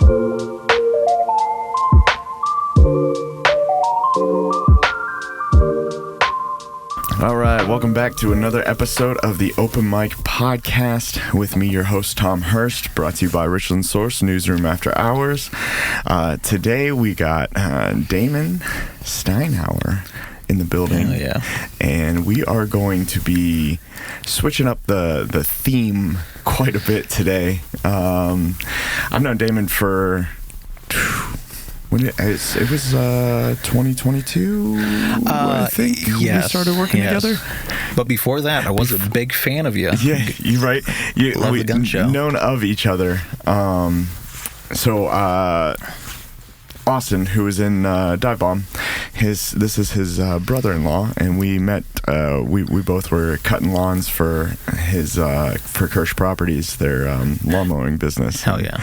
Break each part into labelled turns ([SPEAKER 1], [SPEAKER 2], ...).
[SPEAKER 1] All right, welcome back to another episode of the Open Mic Podcast with me, your host, Tom Hirst, brought to you by Richland Source, Newsroom After Hours. Today we got Damon Steinhauer in the building.
[SPEAKER 2] Oh, yeah.
[SPEAKER 1] And we are going to be switching up the theme quite a bit today. I've known Damon for... it was 2022, I think,
[SPEAKER 2] yes,
[SPEAKER 1] we started working together.
[SPEAKER 2] But before that, I was a big fan of you.
[SPEAKER 1] Yeah, you're right.
[SPEAKER 2] Love the gun show.
[SPEAKER 1] Known of each other. So Austin, who was in Dive Bomb, this is his brother-in-law, and we met. We both were cutting lawns for his for Kirsch Properties, their lawn mowing business.
[SPEAKER 2] Hell yeah.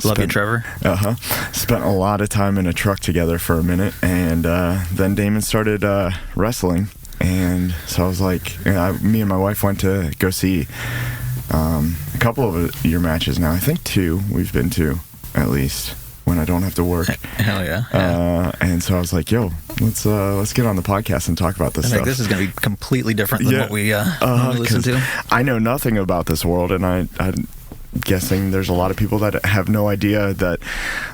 [SPEAKER 2] Love you, Trevor.
[SPEAKER 1] Spent a lot of time in a truck together for a minute, and then Damon started wrestling, and so I was like, me and my wife went to go see a couple of your matches now. I think 2 we've been to, at least, when I don't have to work.
[SPEAKER 2] Hell yeah.
[SPEAKER 1] And so I was like, yo, let's get on the podcast and talk about this stuff.
[SPEAKER 2] I think this is going to be completely different than what we listen to.
[SPEAKER 1] I know nothing about this world, and I'm guessing there's a lot of people that have no idea that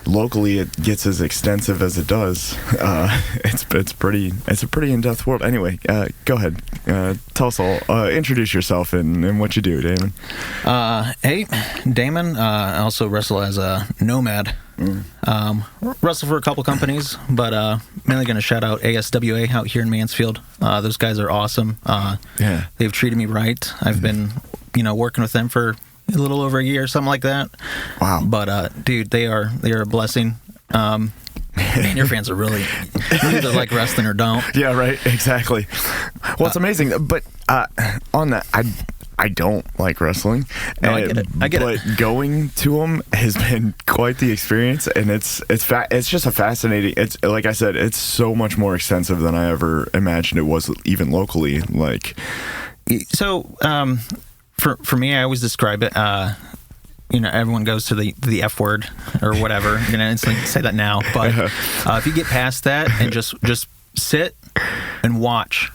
[SPEAKER 1] locally it gets as extensive as it does. It's a pretty in-depth world. Anyway, go ahead. Tell us all. Introduce yourself and what you do, Damon.
[SPEAKER 2] Hey, Damon. I also wrestle as a NOMAD. Wrestle for a couple companies, but mainly going to shout out ASWA out here in Mansfield. Those guys are awesome.
[SPEAKER 1] Yeah,
[SPEAKER 2] they've treated me right. I've been, working with them for a little over a year, something like that.
[SPEAKER 1] Wow.
[SPEAKER 2] But dude, they are a blessing. Man, your fans are really, you either like wrestling or don't.
[SPEAKER 1] Yeah, right. Exactly. Well, it's amazing, but on that, I don't like wrestling.
[SPEAKER 2] No, I get it.
[SPEAKER 1] But going to them has been quite the experience, and it's just a fascinating. It's like I said, it's so much more extensive than I ever imagined it was, even locally. Like,
[SPEAKER 2] so for me, I always describe it. Everyone goes to the F word or whatever. I'm gonna instantly say that now, but if you get past that and just sit and watch,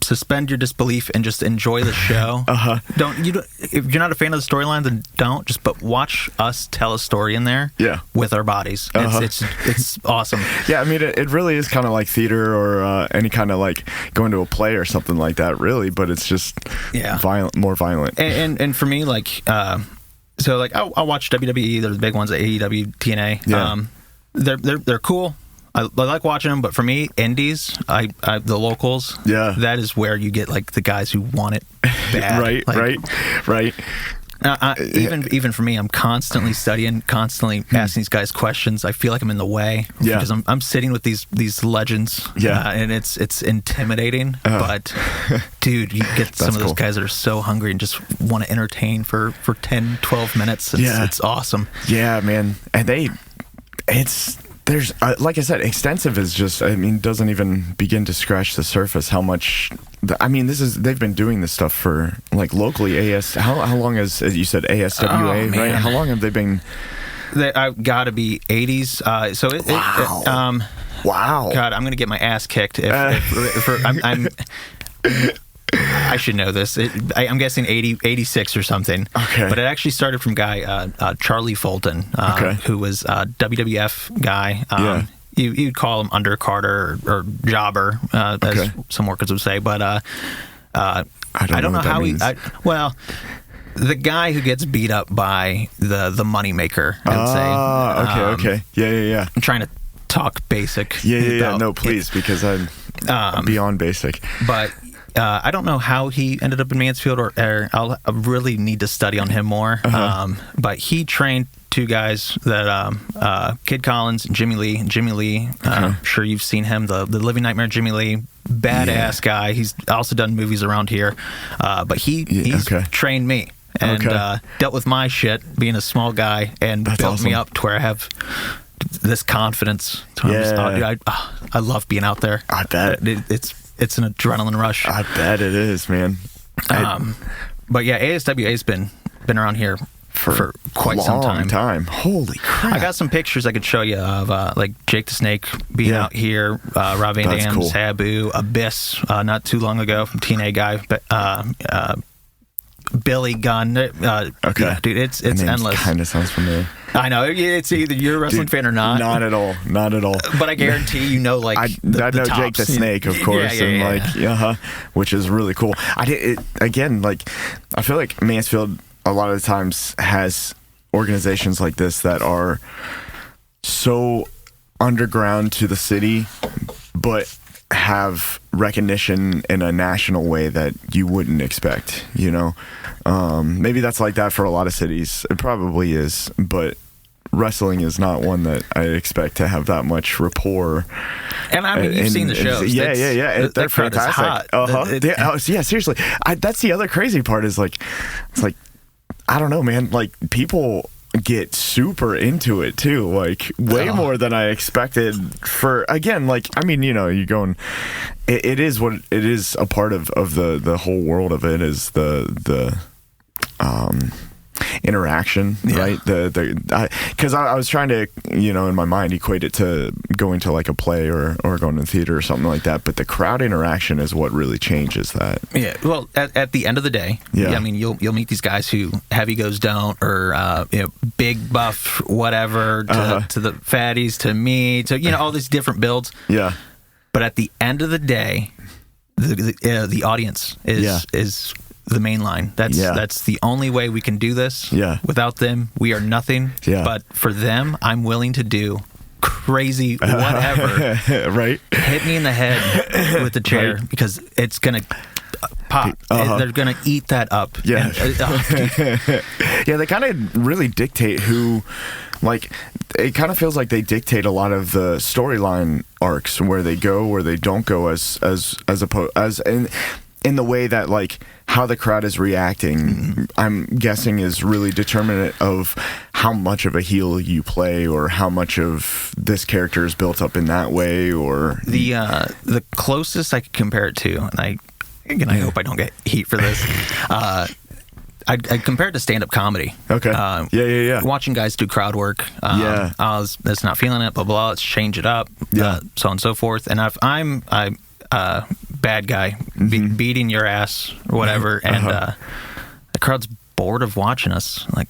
[SPEAKER 2] suspend your disbelief and just enjoy the show. Don't if you're not a fan of the storyline, then don't. But watch us tell a story in there.
[SPEAKER 1] Yeah.
[SPEAKER 2] With our bodies. It's awesome. Yeah,
[SPEAKER 1] I mean, it really is kind of like theater or any kind of like going to a play or something like that, really. But it's just more violent.
[SPEAKER 2] And for me, like, so like I'll watch WWE. They're the big ones, AEW, TNA.
[SPEAKER 1] Yeah.
[SPEAKER 2] They're cool. I like watching them, but for me, indies, the locals, that is where you get like the guys who want it bad.
[SPEAKER 1] Right.
[SPEAKER 2] Even for me, I'm constantly studying, constantly asking these guys questions. I feel like I'm in the way because I'm sitting with these legends, and it's intimidating. But dude, you get some of those guys that are so hungry and just want to entertain for 10, 12 minutes. It's awesome.
[SPEAKER 1] Yeah, man, and there's, like I said, extensive is just, doesn't even begin to scratch the surface how much, they've been doing this stuff for, like, locally, how long has, as you said, ASWA, right? How long have they been?
[SPEAKER 2] I've got to be 80s.
[SPEAKER 1] Wow.
[SPEAKER 2] God, I'm going to get my ass kicked if I should know this. I'm guessing 86 or something.
[SPEAKER 1] Okay.
[SPEAKER 2] But it actually started from guy Charlie Fulton, who was a WWF guy. You'd call him undercarder or jobber, as some workers would say. But I don't know how the guy who gets beat up by the money maker, I would say.
[SPEAKER 1] Okay. Yeah.
[SPEAKER 2] I'm trying to talk basic.
[SPEAKER 1] Yeah. No, please, because I'm beyond basic.
[SPEAKER 2] But I don't know how he ended up in Mansfield, or I really need to study on him more. But he trained 2 guys that Kid Collins and Jimmy Lee. I'm sure you've seen him, the Living Nightmare Jimmy Lee, badass guy. He's also done movies around here, but he's trained me and dealt with my shit being a small guy and built me up to where I have this confidence. I love being out there.
[SPEAKER 1] I bet
[SPEAKER 2] it's an adrenaline rush.
[SPEAKER 1] I bet it is, man.
[SPEAKER 2] But yeah, ASWA's been around here for quite some time.
[SPEAKER 1] Holy crap!
[SPEAKER 2] I got some pictures I could show you of like Jake the Snake being out here, Rob Van Dam,
[SPEAKER 1] cool.
[SPEAKER 2] Sabu, Abyss, not too long ago from TNA guy, but Billy Gunn.
[SPEAKER 1] Okay,
[SPEAKER 2] yeah, dude, it's endless.
[SPEAKER 1] Kind of sounds familiar.
[SPEAKER 2] I know it's either you're a wrestling fan or not.
[SPEAKER 1] Not at all. Not at all.
[SPEAKER 2] But I guarantee you know, like
[SPEAKER 1] I know
[SPEAKER 2] the
[SPEAKER 1] Jake the
[SPEAKER 2] tops.
[SPEAKER 1] Snake, of course, which is really cool. Again, like I feel like Mansfield a lot of the times has organizations like this that are so underground to the city, but have recognition in a national way that you wouldn't expect, you know? Maybe that's like that for a lot of cities. It probably is, but wrestling is not one that I expect to have that much rapport.
[SPEAKER 2] And I mean, you've seen the shows.
[SPEAKER 1] Yeah. They're
[SPEAKER 2] that crowd is
[SPEAKER 1] fantastic.
[SPEAKER 2] hot.
[SPEAKER 1] Yeah, seriously. That's the other crazy part is like, it's like, I don't know, man. Like, people get super into it too, like way more than I expected. For again, like, I mean, you know, you going, it is what it is. A part of the whole world of it is the interaction, right? Because I was trying to, you know, in my mind equate it to going to like a play or going to the theater or something like that, but the crowd interaction is what really changes that.
[SPEAKER 2] Yeah, well, at the end of the day, I mean, you'll meet these guys who heavy goes don't, or you know, big buff whatever, to the fatties, to me, to, you know, all these different builds.
[SPEAKER 1] Yeah,
[SPEAKER 2] but at the end of the day, the audience is the main line. That's the only way we can do this.
[SPEAKER 1] Yeah.
[SPEAKER 2] Without them, we are nothing.
[SPEAKER 1] Yeah.
[SPEAKER 2] But for them, I'm willing to do crazy whatever.
[SPEAKER 1] Right.
[SPEAKER 2] Hit me in the head with the chair, because it's gonna pop. They're gonna eat that up.
[SPEAKER 1] Yeah.
[SPEAKER 2] And,
[SPEAKER 1] yeah, they kind of really dictate who. Like, it kind of feels like they dictate a lot of the storyline arcs, where they go, where they don't go, as opposed as in the way that, like, how the crowd is reacting, I'm guessing, is really determinant of how much of a heel you play, or how much of this character is built up in that way, or
[SPEAKER 2] the closest I could compare it to, and I hope I don't get heat for this. I'd compare it to stand-up comedy.
[SPEAKER 1] Okay. Yeah.
[SPEAKER 2] Watching guys do crowd work. I was not feeling it. Blah blah. Let's change it up.
[SPEAKER 1] Yeah.
[SPEAKER 2] So on and so forth. And if I'm bad guy beating your ass or whatever, and the crowd's bored of watching us, like,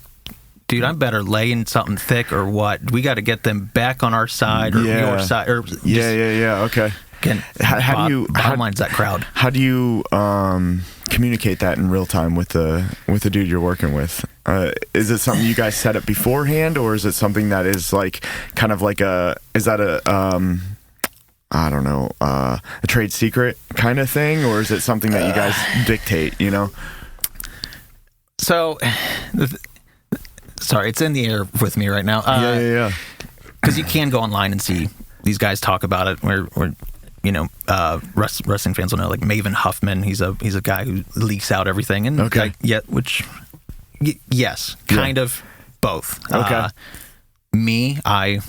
[SPEAKER 2] dude, I'm better laying something thick or what? We got to get them back on our side, or your side, or just,
[SPEAKER 1] Okay.
[SPEAKER 2] Again, bottom line's that crowd.
[SPEAKER 1] How do you communicate that in real time with the dude you're working with? Is it something you guys set up beforehand, or is it something that is like kind of like is that a I don't know, a trade secret kind of thing, or is it something that you guys dictate, you know?
[SPEAKER 2] So, sorry, it's in the air with me right now.
[SPEAKER 1] Yeah.
[SPEAKER 2] Because you can go online and see these guys talk about it. Where you know, wrestling fans will know, like Maven Huffman. He's a guy who leaks out everything, and yes, kind of both.
[SPEAKER 1] Okay.
[SPEAKER 2] Me, I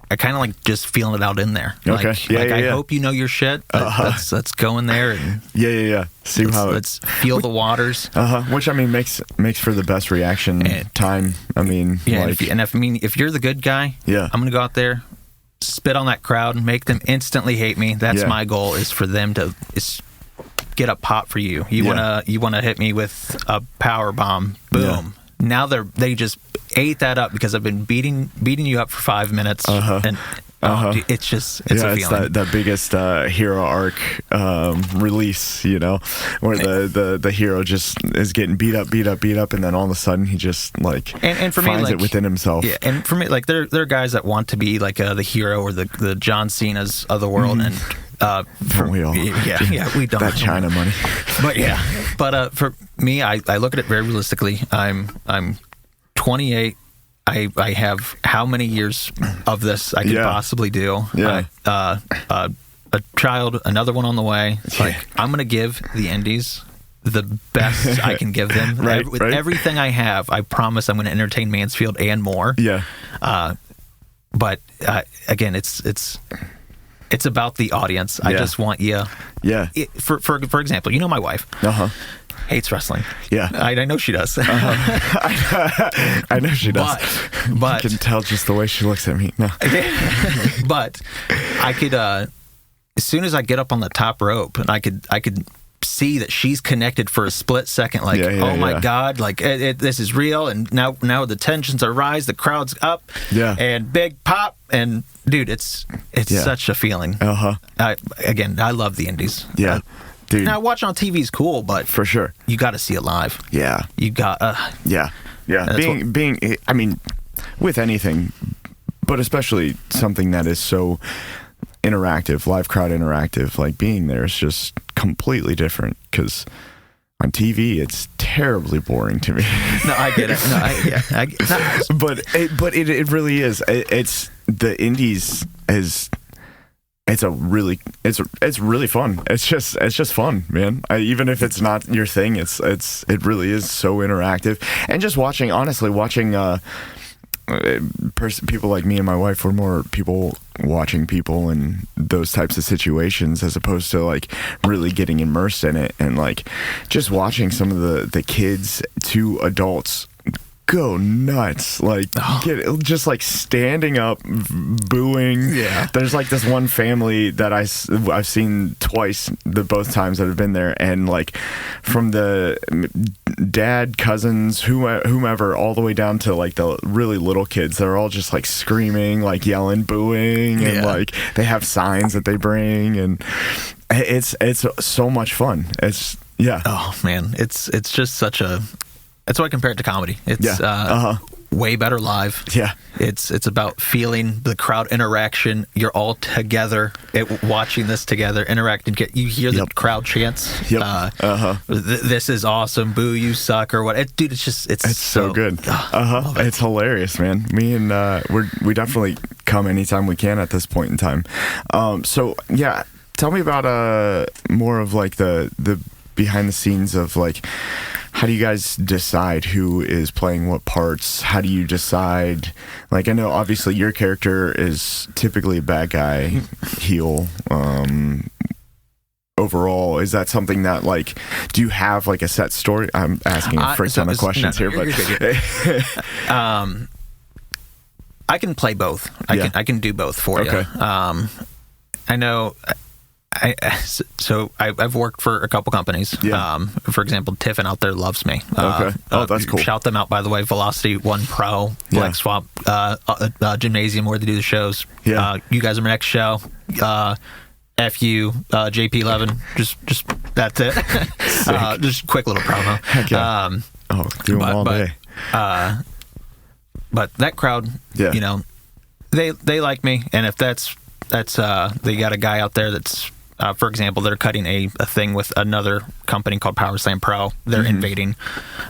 [SPEAKER 2] kind of like just feeling it out in there.
[SPEAKER 1] Okay.
[SPEAKER 2] Like, I hope you know your shit. Let's go in there and
[SPEAKER 1] see
[SPEAKER 2] let's feel the waters.
[SPEAKER 1] Which, I mean, makes for the best reaction time. I mean,
[SPEAKER 2] if you're the good guy, I'm gonna go out there, spit on that crowd, and make them instantly hate me. That's my goal, is for them to get a pop for you. You wanna hit me with a power bomb. Boom. Now they just ate that up because I've been beating you up for 5 minutes, and it's a feeling.
[SPEAKER 1] It's that biggest hero arc release, you know, where the hero just is getting beat up, and then all of a sudden he just and for finds me, it within himself.
[SPEAKER 2] Yeah, and for me, like, there are guys that want to be like the hero or the John Cena's of the world, and
[SPEAKER 1] we all?
[SPEAKER 2] Yeah, we don't.
[SPEAKER 1] That China money.
[SPEAKER 2] But for me, I look at it very realistically. I'm 28. I have how many years of this I could possibly do?
[SPEAKER 1] Yeah.
[SPEAKER 2] A child, another one on the way. Like, I'm gonna give the Indies the best I can give them. With everything I have, I promise I'm gonna entertain Mansfield and more.
[SPEAKER 1] Yeah.
[SPEAKER 2] But again, it's about the audience. I just want you.
[SPEAKER 1] Yeah.
[SPEAKER 2] For example, you know my wife. hates wrestling.
[SPEAKER 1] Yeah.
[SPEAKER 2] I know she does.
[SPEAKER 1] I know she does.
[SPEAKER 2] But
[SPEAKER 1] you can tell just the way she looks at me. No.
[SPEAKER 2] But I could, as soon as I get up on the top rope, and I could see that she's connected for a split second, like, oh my God, like this is real, and now the tensions are rise, the crowd's up, and big pop, and dude, it's such a feeling. I love the indies.
[SPEAKER 1] Dude.
[SPEAKER 2] Now watching on TV is cool, but
[SPEAKER 1] for sure
[SPEAKER 2] you got to see it live. You got being
[SPEAKER 1] I mean, with anything, but especially something that is so interactive, live crowd interactive, like being there is just completely different, because on TV it's terribly boring to me.
[SPEAKER 2] No, I get it.
[SPEAKER 1] But it really is. It's the indies is. It's really fun. It's just fun, man. Even if it's not your thing, it really is so interactive. And just watching people like me and my wife, we're more people watching people in those types of situations, as opposed to like really getting immersed in it, and like just watching some of the kids to adults go nuts, like just like standing up, booing. There's like this one family that I've seen twice, both times that I've been there, and like from the dad, cousins, whomever, all the way down to like the really little kids, they're all just like screaming, like yelling, booing, and like they have signs that they bring, and it's so much fun. Oh
[SPEAKER 2] man, it's just such a. That's why I compare it to comedy. It's way better live. It's about feeling the crowd interaction. You're all together, watching this together, interacting. You hear the crowd chants. This is awesome. Boo, you suck, or what? Dude, it's
[SPEAKER 1] so good. It's hilarious, man. Me and we definitely come anytime we can at this point in time. So yeah, tell me about more of like the behind the scenes of like, how do you guys decide who is playing what parts? How do you decide? Like, I know obviously your character is typically a bad guy, heel. Overall, is that something that, like, do you have like a set story? I'm asking a frick ton of questions here, but
[SPEAKER 2] I can play both. I can do both for you. I know. I've worked for a couple companies. For example, Tiffin out there loves me.
[SPEAKER 1] That's cool.
[SPEAKER 2] Shout them out, by the way. Velocity One Pro, Flex Swap, Gymnasium, where they do the shows. You guys are my next show. F you, JP11. Just that's it. Just a quick little promo.
[SPEAKER 1] Do them all day.
[SPEAKER 2] But that crowd, you know, they like me, and if that's they got a guy out there that's. For example, they're cutting a thing with another company called Power Slam Pro. They're invading.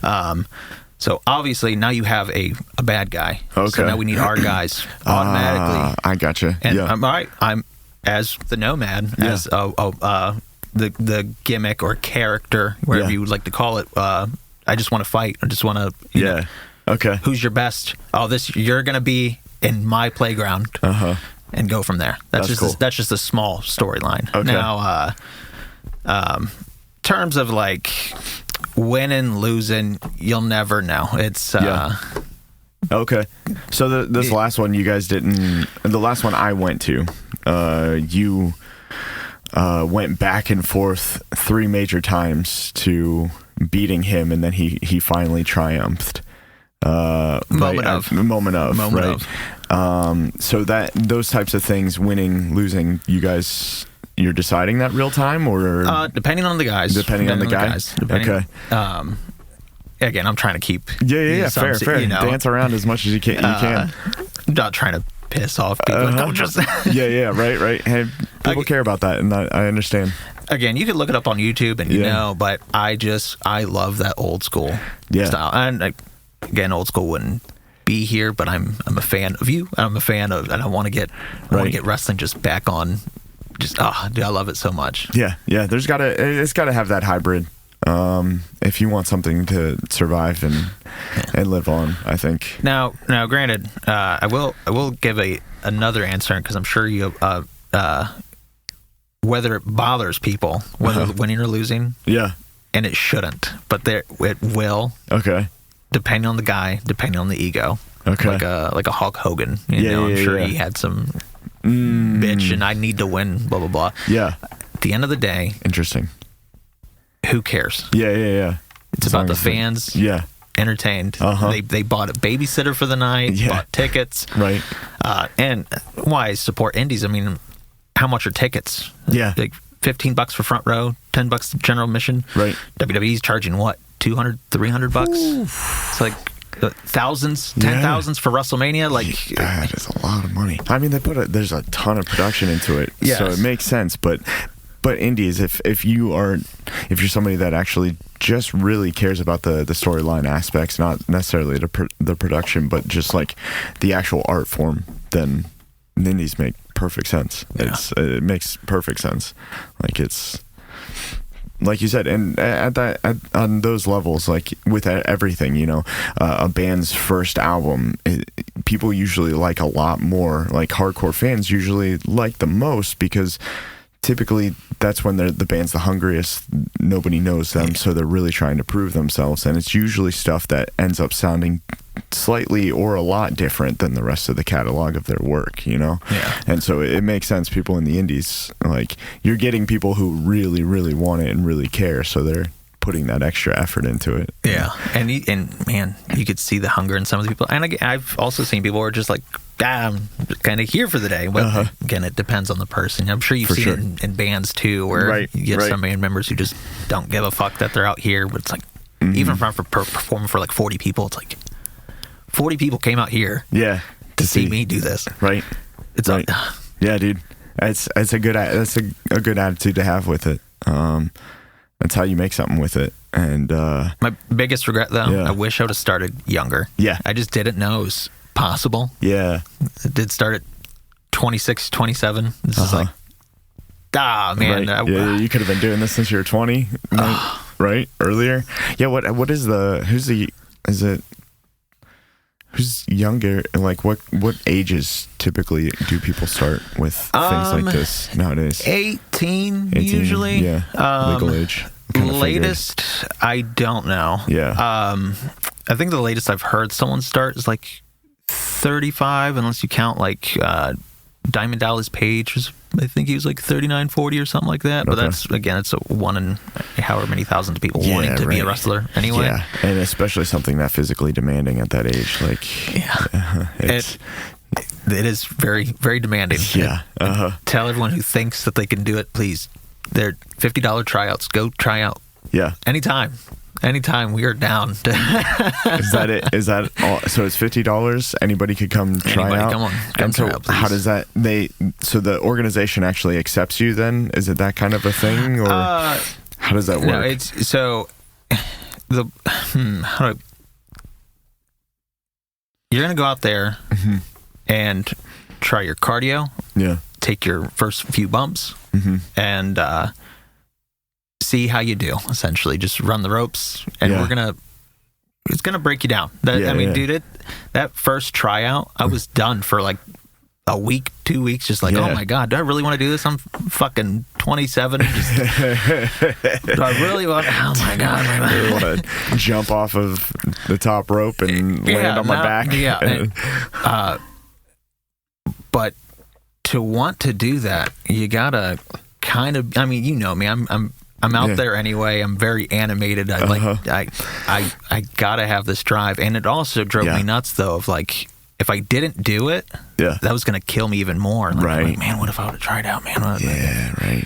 [SPEAKER 2] So obviously now you have a bad guy. So now we need our guys automatically.
[SPEAKER 1] I gotcha.
[SPEAKER 2] And I'm as the Nomad, as the gimmick or character, whatever you would like to call it. I just want to fight. I just want to. You know, who's your best? You're gonna be in my playground. And go from there. That's just a small storyline. Now, terms of like winning, losing, you'll never know. It's
[SPEAKER 1] So this last one you guys didn't. The last one I went to, you went back and forth 3 major times to beating him, and then he finally triumphed.
[SPEAKER 2] Moment of.
[SPEAKER 1] So that those types of things, winning, losing, you're deciding that real time, or
[SPEAKER 2] depending on the guys.
[SPEAKER 1] Depending on the guys.
[SPEAKER 2] Again, I'm trying to keep
[SPEAKER 1] fair. You know, dance around as much as you can.
[SPEAKER 2] Not trying to piss off people. Don't just
[SPEAKER 1] right. Hey, people care about that, and I understand.
[SPEAKER 2] Again, you can look it up on YouTube, and you know, but I love that old school style, and again, old school wouldn't be here, but I'm a fan of you. I'm a fan of, and I want to get wrestling just back on. Dude, I love it so much.
[SPEAKER 1] It's got to have that hybrid. If you want something to survive and live on, I think.
[SPEAKER 2] Now, granted, I will give another answer, because I'm sure you whether it bothers people, whether winning or losing. and it shouldn't, but it will.
[SPEAKER 1] Okay.
[SPEAKER 2] Depending on the guy, depending on the ego.
[SPEAKER 1] Okay.
[SPEAKER 2] Like a Hulk Hogan. I'm sure he had some bitch and I need to win, blah, blah, blah.
[SPEAKER 1] Yeah.
[SPEAKER 2] At the end of the day.
[SPEAKER 1] Interesting.
[SPEAKER 2] Who cares?
[SPEAKER 1] Yeah.
[SPEAKER 2] It's about the fans.
[SPEAKER 1] Yeah.
[SPEAKER 2] Entertained. They bought a babysitter for the night, bought tickets.
[SPEAKER 1] Right.
[SPEAKER 2] And why support indies? I mean, how much are tickets?
[SPEAKER 1] Yeah.
[SPEAKER 2] Like $15 for front row, $10 general admission.
[SPEAKER 1] Right.
[SPEAKER 2] WWE's charging what? $200, $300? It's like thousands, 10,000s for WrestleMania. Like
[SPEAKER 1] that is a lot of money. I mean, there's a ton of production into it, so it makes sense. But indies, if you're somebody that actually just really cares about the storyline aspects, not necessarily the production, but just like the actual art form, then indies make perfect sense.
[SPEAKER 2] Yeah.
[SPEAKER 1] It makes perfect sense. Like it's. Like you said, and on those levels, like with everything, a band's first album, people usually like a lot more. Like hardcore fans usually like the most because typically that's when the band's the hungriest. Nobody knows them, so they're really trying to prove themselves, and it's usually stuff that ends up sounding slightly or a lot different than the rest of the catalog of their work,
[SPEAKER 2] Yeah.
[SPEAKER 1] And so it makes sense. People in the indies, like, you're getting people who really, really want it and really care, so they're putting that extra effort into it.
[SPEAKER 2] Yeah. And man, you could see the hunger in some of the people. And I've also seen people who are just like, I'm kind of here for the day. Well, again, it depends on the person. I'm sure you've seen it in bands too, where you get some band members who just don't give a fuck that they're out here. But it's like, even for performing for like 40 people, it's like 40 people came out here to see me do this.
[SPEAKER 1] Right.
[SPEAKER 2] It's like,
[SPEAKER 1] yeah, dude. That's a good attitude to have with it. That's how you make something with it. And
[SPEAKER 2] my biggest regret, though, I wish I would have started younger.
[SPEAKER 1] Yeah.
[SPEAKER 2] I just didn't know it was possible.
[SPEAKER 1] Yeah.
[SPEAKER 2] It did start at 26, 27. This is like, man.
[SPEAKER 1] Right. You could have been doing this since you were 20, right? Earlier. Yeah. Who's younger? Like what ages typically do people start with things like this nowadays?
[SPEAKER 2] 18 usually.
[SPEAKER 1] Yeah. Legal age.
[SPEAKER 2] Latest, I don't know.
[SPEAKER 1] Yeah.
[SPEAKER 2] I think the latest I've heard someone start is like 35, unless you count like Diamond Dallas Page. I think he was like 39, 40 or something like that. But that's, again, it's a one in however many thousands of people wanting to be a wrestler anyway. Yeah,
[SPEAKER 1] and especially something that physically demanding at that age. Like,
[SPEAKER 2] it is very, very demanding.
[SPEAKER 1] Yeah.
[SPEAKER 2] Tell everyone who thinks that they can do it, please. They're $50 tryouts. Go try out.
[SPEAKER 1] Yeah.
[SPEAKER 2] Anytime we are down.
[SPEAKER 1] Is that it? Is that all? So it's $50. Anybody could come try out.
[SPEAKER 2] Come try out, please.
[SPEAKER 1] How does that? So the organization actually accepts you then? Is it that kind of a thing, or how does that work?
[SPEAKER 2] No, it's so you're gonna go out there and try your cardio.
[SPEAKER 1] Yeah.
[SPEAKER 2] Take your first few bumps and see how you do. Essentially, just run the ropes, and it's gonna break you down. Dude, that first tryout, I was done for like a week, 2 weeks, just like, oh my god, do I really want to do this? I'm fucking 27. Do I really want? Oh my god,
[SPEAKER 1] I want to jump off of the top rope and land on my back.
[SPEAKER 2] Yeah, but to want to do that, you gotta kind of. I mean, you know me. I'm out there anyway. I'm very animated. I gotta have this drive, and it also drove me nuts though. Of like, if I didn't do it, that was gonna kill me even more. Like, like, man, what if I would have tried out, man?
[SPEAKER 1] Right.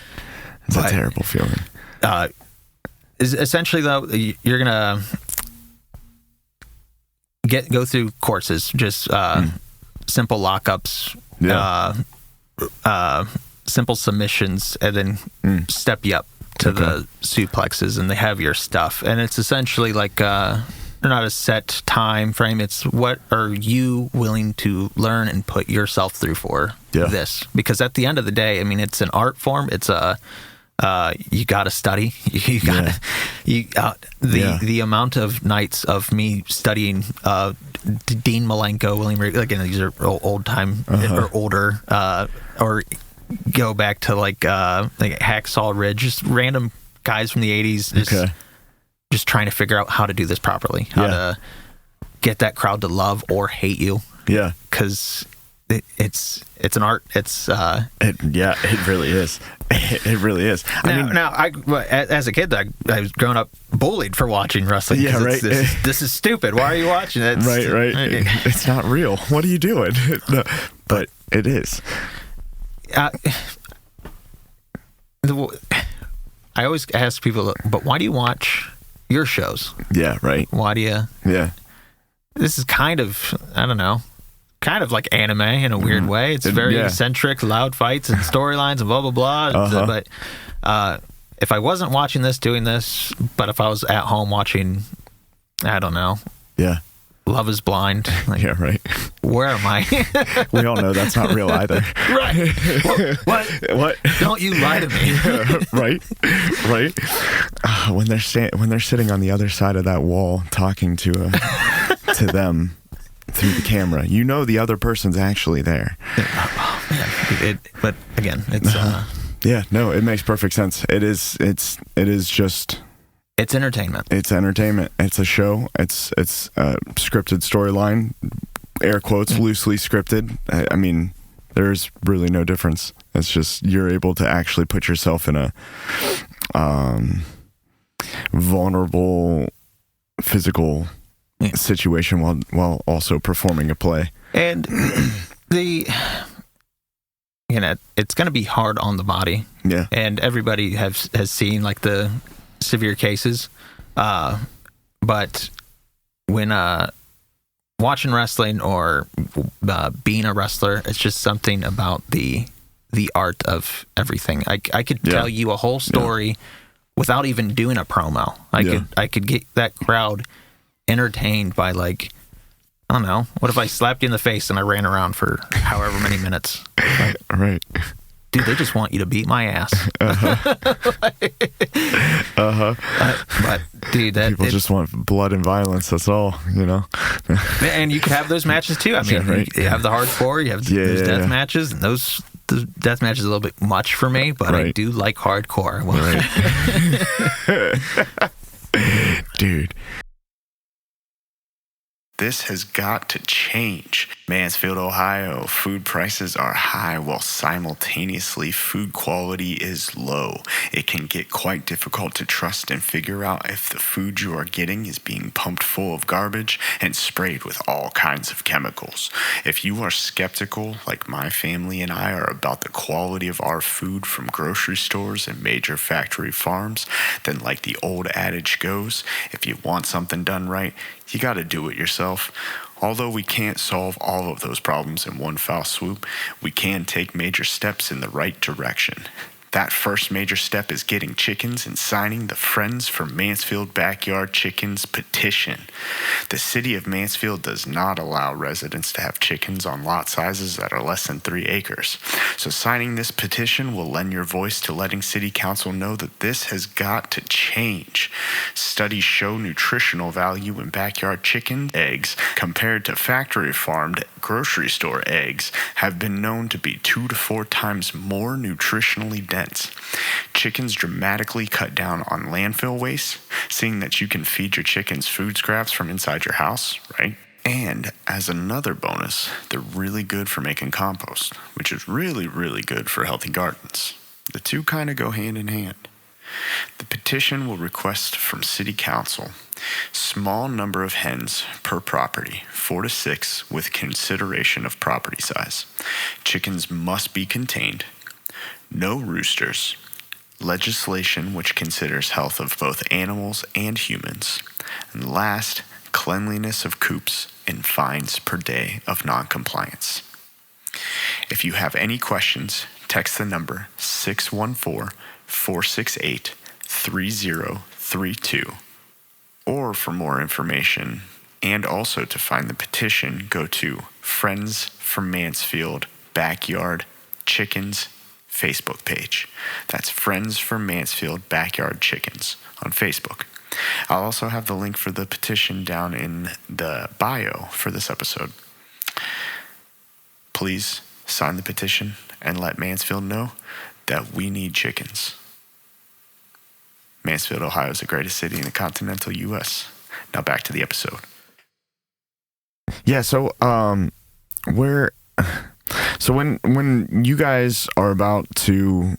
[SPEAKER 1] It's a terrible feeling.
[SPEAKER 2] Is essentially though, you're gonna go through courses, just simple lockups, simple submissions, and then step you up to the suplexes, and they have your stuff. And it's essentially like they're not a set time frame. It's what are you willing to learn and put yourself through for this? Because at the end of the day, I mean, it's an art form. It's a you got to study. You got the amount of nights of me studying Dean Malenko, William, again, these are old time or older, or go back to like Hacksaw Ridge, just random guys from the 80s. just trying to figure out how to do this properly, how to get that crowd to love or hate you.
[SPEAKER 1] Yeah.
[SPEAKER 2] Because it's an art. It's
[SPEAKER 1] it really is. It really is.
[SPEAKER 2] As a kid, I was growing up bullied for watching wrestling.
[SPEAKER 1] Yeah, right.
[SPEAKER 2] This is stupid. Why are you watching it?
[SPEAKER 1] Right. It's not real. What are you doing? No, but it is.
[SPEAKER 2] I always ask people, but why do you watch your shows?
[SPEAKER 1] Yeah, right.
[SPEAKER 2] Why do you?
[SPEAKER 1] Yeah.
[SPEAKER 2] This is kind of, I don't know, kind of like anime in a weird way. It's very eccentric, loud fights and storylines and blah, blah, blah. But if I wasn't watching this, doing this, but if I was at home watching, I don't know.
[SPEAKER 1] Yeah.
[SPEAKER 2] Love is Blind. Like,
[SPEAKER 1] yeah, right.
[SPEAKER 2] Where am I?
[SPEAKER 1] We all know that's not real either.
[SPEAKER 2] Right. What? Don't you lie to me.
[SPEAKER 1] Right. When they're sitting on the other side of that wall talking to them through the camera, you know the other person's actually there.
[SPEAKER 2] But again, it's
[SPEAKER 1] yeah, no, it makes perfect sense. It is just.
[SPEAKER 2] It's entertainment.
[SPEAKER 1] It's entertainment. It's a show. It's a scripted storyline, air quotes, loosely scripted. I mean, there's really no difference. It's just you're able to actually put yourself in a vulnerable physical situation while also performing a play.
[SPEAKER 2] And it's going to be hard on the body.
[SPEAKER 1] Yeah.
[SPEAKER 2] And everybody has seen like the severe cases, but when watching wrestling or being a wrestler, it's just something about the art of everything. I could tell you a whole story without even doing a promo. I could get that crowd entertained by, like, I don't know, what if I slapped you in the face and I ran around for however many minutes? Like,
[SPEAKER 1] right.
[SPEAKER 2] Dude, they just want you to beat my ass. But dude,
[SPEAKER 1] people just want blood and violence. That's all, you know.
[SPEAKER 2] And you can have those matches too. I mean, you have the hardcore, you have those death matches, and the death matches a little bit much for me, but I do like hardcore.
[SPEAKER 1] Dude. This has got to change. Mansfield, Ohio, food prices are high while simultaneously food quality is low. It can get quite difficult to trust and figure out if the food you are getting is being pumped full of garbage and sprayed with all kinds of chemicals. If you are skeptical, like my family and I are, about the quality of our food from grocery stores and major factory farms, then like the old adage goes, if you want something done right, you got to do it yourself. Although we can't solve all of those problems in one foul swoop, we can take major steps in the right direction. That first major step is getting chickens and signing the Friends for Mansfield Backyard Chickens petition. The city of Mansfield does not allow residents to have chickens on lot sizes that are less than 3 acres. So signing this petition will lend your voice to letting city council know that this has got to change. Studies show nutritional value in backyard chicken eggs compared to factory farmed grocery store eggs have been known to be 2 to 4 times more nutritionally dense. Chickens dramatically cut down on landfill waste, seeing that you can feed your chickens food scraps from inside your house, right? And as another bonus, they're really good for making compost, which is really, really good for healthy gardens. The two kind of go hand in hand. The petition will request from City Council small number of hens per property, 4 to 6, with consideration of property size. Chickens must be contained. No roosters. Legislation which considers health of both animals and humans. And last, cleanliness of coops and fines per day of noncompliance. If you have any questions, text the number 614-468-3032. Or for more information, and also to find the petition, go to Friends for Mansfield Backyard Chickens Facebook page. That's Friends for Mansfield Backyard Chickens on Facebook. I'll also have the link for the petition down in the bio for this episode. Please sign the petition and let Mansfield know that we need chickens. Mansfield, Ohio is the greatest city in the continental U.S. Now back to the episode. Yeah, so when you guys are about to,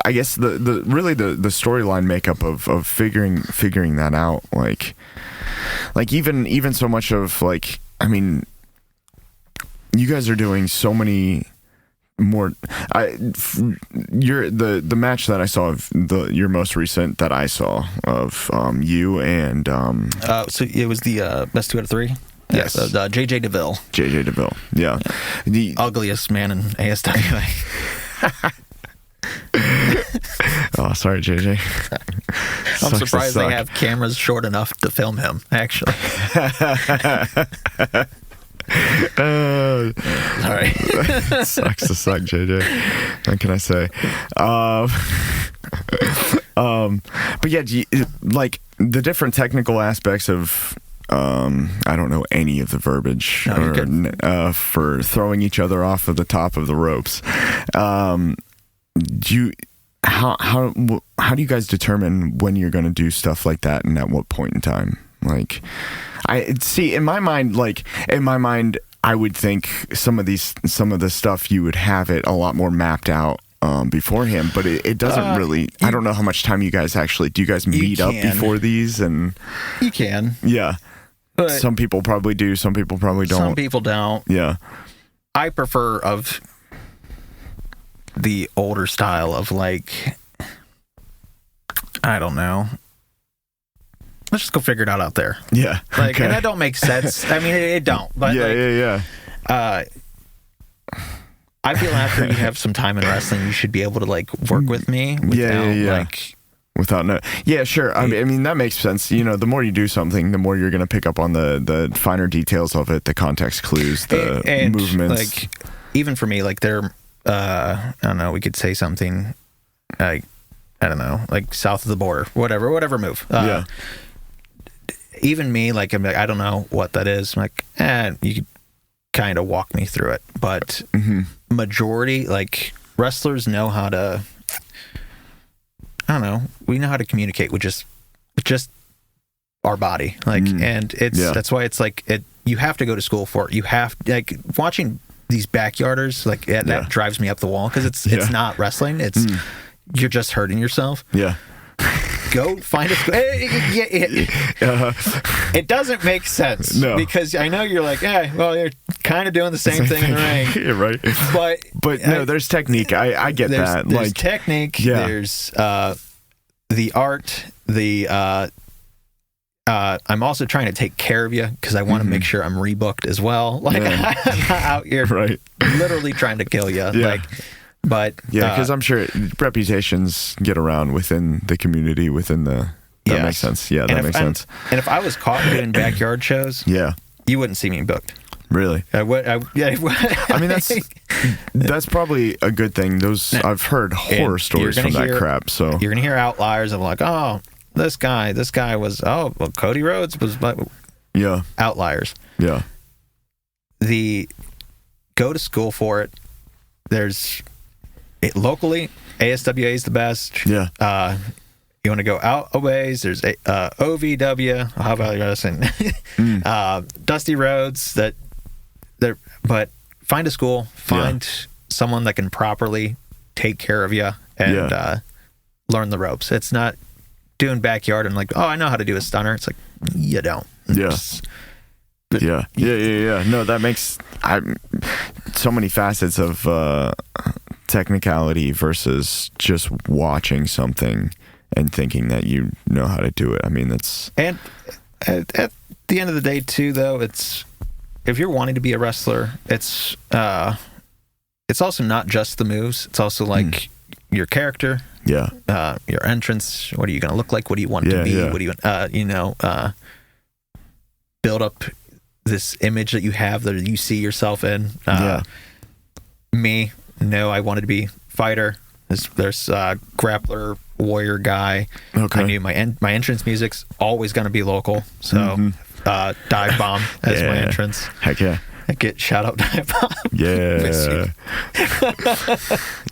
[SPEAKER 1] I guess the storyline makeup of figuring that out, like even so much of, like, I mean, you guys are doing so many more. The match that I saw of your most recent that I saw of you and
[SPEAKER 2] so it was the best 2 out of 3.
[SPEAKER 1] Yes,
[SPEAKER 2] JJ DeVille.
[SPEAKER 1] JJ DeVille, yeah.
[SPEAKER 2] The ugliest man in ASWA.
[SPEAKER 1] Oh, sorry, JJ.
[SPEAKER 2] I'm surprised they have cameras short enough to film him, actually. Sorry.
[SPEAKER 1] Sucks to suck, JJ. What can I say? But yeah, like the different technical aspects of, I don't know any of the verbiage for throwing each other off of the top of the ropes. How do you guys determine when you're going to do stuff like that and at what point in time? Like, in my mind, I would think some of the stuff you would have it a lot more mapped out beforehand, but it doesn't really. I don't know how much time you guys actually. Do you guys meet up before these? And
[SPEAKER 2] you can,
[SPEAKER 1] yeah. But some people probably do. Some people probably don't.
[SPEAKER 2] Some people don't.
[SPEAKER 1] Yeah.
[SPEAKER 2] I prefer of the older style of, like, I don't know. Let's just go figure it out there.
[SPEAKER 1] Yeah.
[SPEAKER 2] Like, and that don't make sense. I mean, it don't. But
[SPEAKER 1] yeah.
[SPEAKER 2] I feel after you have some time in wrestling, you should be able to, like, work with me without like.
[SPEAKER 1] Without yeah, sure. I mean that makes sense. You know, the more you do something, the more you're going to pick up on the finer details of it, the context clues, the movements.
[SPEAKER 2] Like, even for me, like, they're I don't know. We could say something like, I don't know, like south of the border, whatever move.
[SPEAKER 1] Yeah.
[SPEAKER 2] Even me, like, I'm like, I don't know what that is. I'm like, you could kind of walk me through it. But majority, like, wrestlers know how to. I don't know. We know how to communicate with just our body, like, and that's why it's like you have to go to school for it. You have, like, watching these backyarders, like, that drives me up the wall because it's not wrestling. It's you're just hurting yourself.
[SPEAKER 1] Yeah.
[SPEAKER 2] Go find a school. It doesn't make sense because I know you're like, well, you're kind of doing the same thing in the ring.
[SPEAKER 1] Yeah, right. But no, there's technique. I get that.
[SPEAKER 2] There's
[SPEAKER 1] like
[SPEAKER 2] technique. Yeah. There's the art. I'm also trying to take care of you because I want to make sure I'm rebooked as well. Like, I'm not out here literally trying to kill you. Yeah. Like, but
[SPEAKER 1] because I'm sure reputations get around within the community, that makes sense. Yeah, that makes sense.
[SPEAKER 2] And if I was caught doing backyard shows, you wouldn't see me booked.
[SPEAKER 1] Really?
[SPEAKER 2] I
[SPEAKER 1] mean, that's probably a good thing. I've heard horror stories from that crap. So
[SPEAKER 2] you're gonna hear outliers of, like, oh, this guy was, Cody Rhodes was, outliers.
[SPEAKER 1] Yeah.
[SPEAKER 2] Go to school for it. There's locally, ASWA is the best.
[SPEAKER 1] Yeah.
[SPEAKER 2] You want to go out a ways, there's OVW, Ohio Valley Wrestling, Dusty Roads, but find a school, find someone that can properly take care of you and learn the ropes. It's not doing backyard and, like, I know how to do a stunner. It's like, you don't.
[SPEAKER 1] Yeah. No, that makes so many facets of technicality versus just watching something and thinking that you know how to do it. I mean, that's...
[SPEAKER 2] And at the end of the day, too, though, it's... If you're wanting to be a wrestler, it's also not just the moves. It's also, like, your character.
[SPEAKER 1] Yeah.
[SPEAKER 2] Your entrance. What are you going to look like? What do you want to be?
[SPEAKER 1] Yeah.
[SPEAKER 2] What do you... build up this image that you have that you see yourself in. Me, I wanted to be fighter. There's grappler, warrior guy.
[SPEAKER 1] Okay.
[SPEAKER 2] I knew my entrance music's always going to be local. So dive bomb as my entrance.
[SPEAKER 1] Heck yeah.
[SPEAKER 2] I get shout out dive bomb.
[SPEAKER 1] Yeah.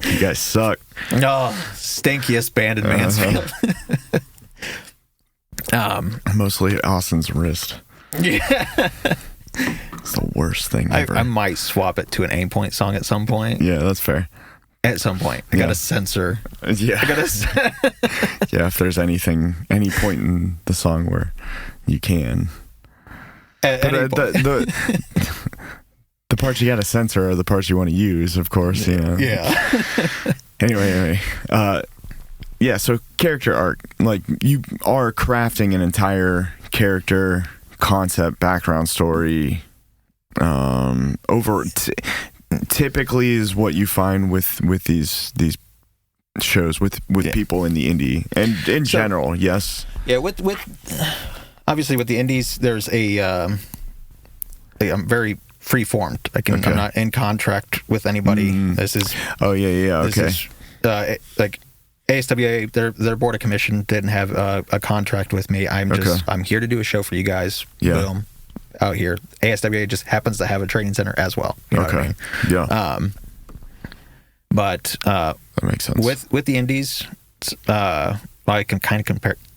[SPEAKER 1] You guys suck.
[SPEAKER 2] No, stinkiest band in Mansfield.
[SPEAKER 1] Mostly Austin's wrist.
[SPEAKER 2] Yeah.
[SPEAKER 1] It's the worst thing ever.
[SPEAKER 2] I might swap it to an Aim Point song at some point.
[SPEAKER 1] Yeah, that's fair.
[SPEAKER 2] At some point. I got to censor.
[SPEAKER 1] Yeah. Yeah, if there's any point in the song where you can. The parts you got to censor are the parts you want to use, of course.
[SPEAKER 2] Yeah.
[SPEAKER 1] Anyway. Yeah, so character arc. Like, you are crafting an entire character, concept, background story. Typically is what you find with these shows with people in the indie and in general. Yes.
[SPEAKER 2] Yeah. With obviously with the indies, there's I'm very free formed. I'm not in contract with anybody. This is.
[SPEAKER 1] Oh yeah. Okay.
[SPEAKER 2] This is, like ASWA, their board of commission didn't have a contract with me. I'm here to do a show for you guys.
[SPEAKER 1] Yeah.
[SPEAKER 2] Boom. Out here, ASWA just happens to have a training center as well. You know what I mean?
[SPEAKER 1] Yeah.
[SPEAKER 2] But
[SPEAKER 1] that makes sense.
[SPEAKER 2] With the indies, I can kind of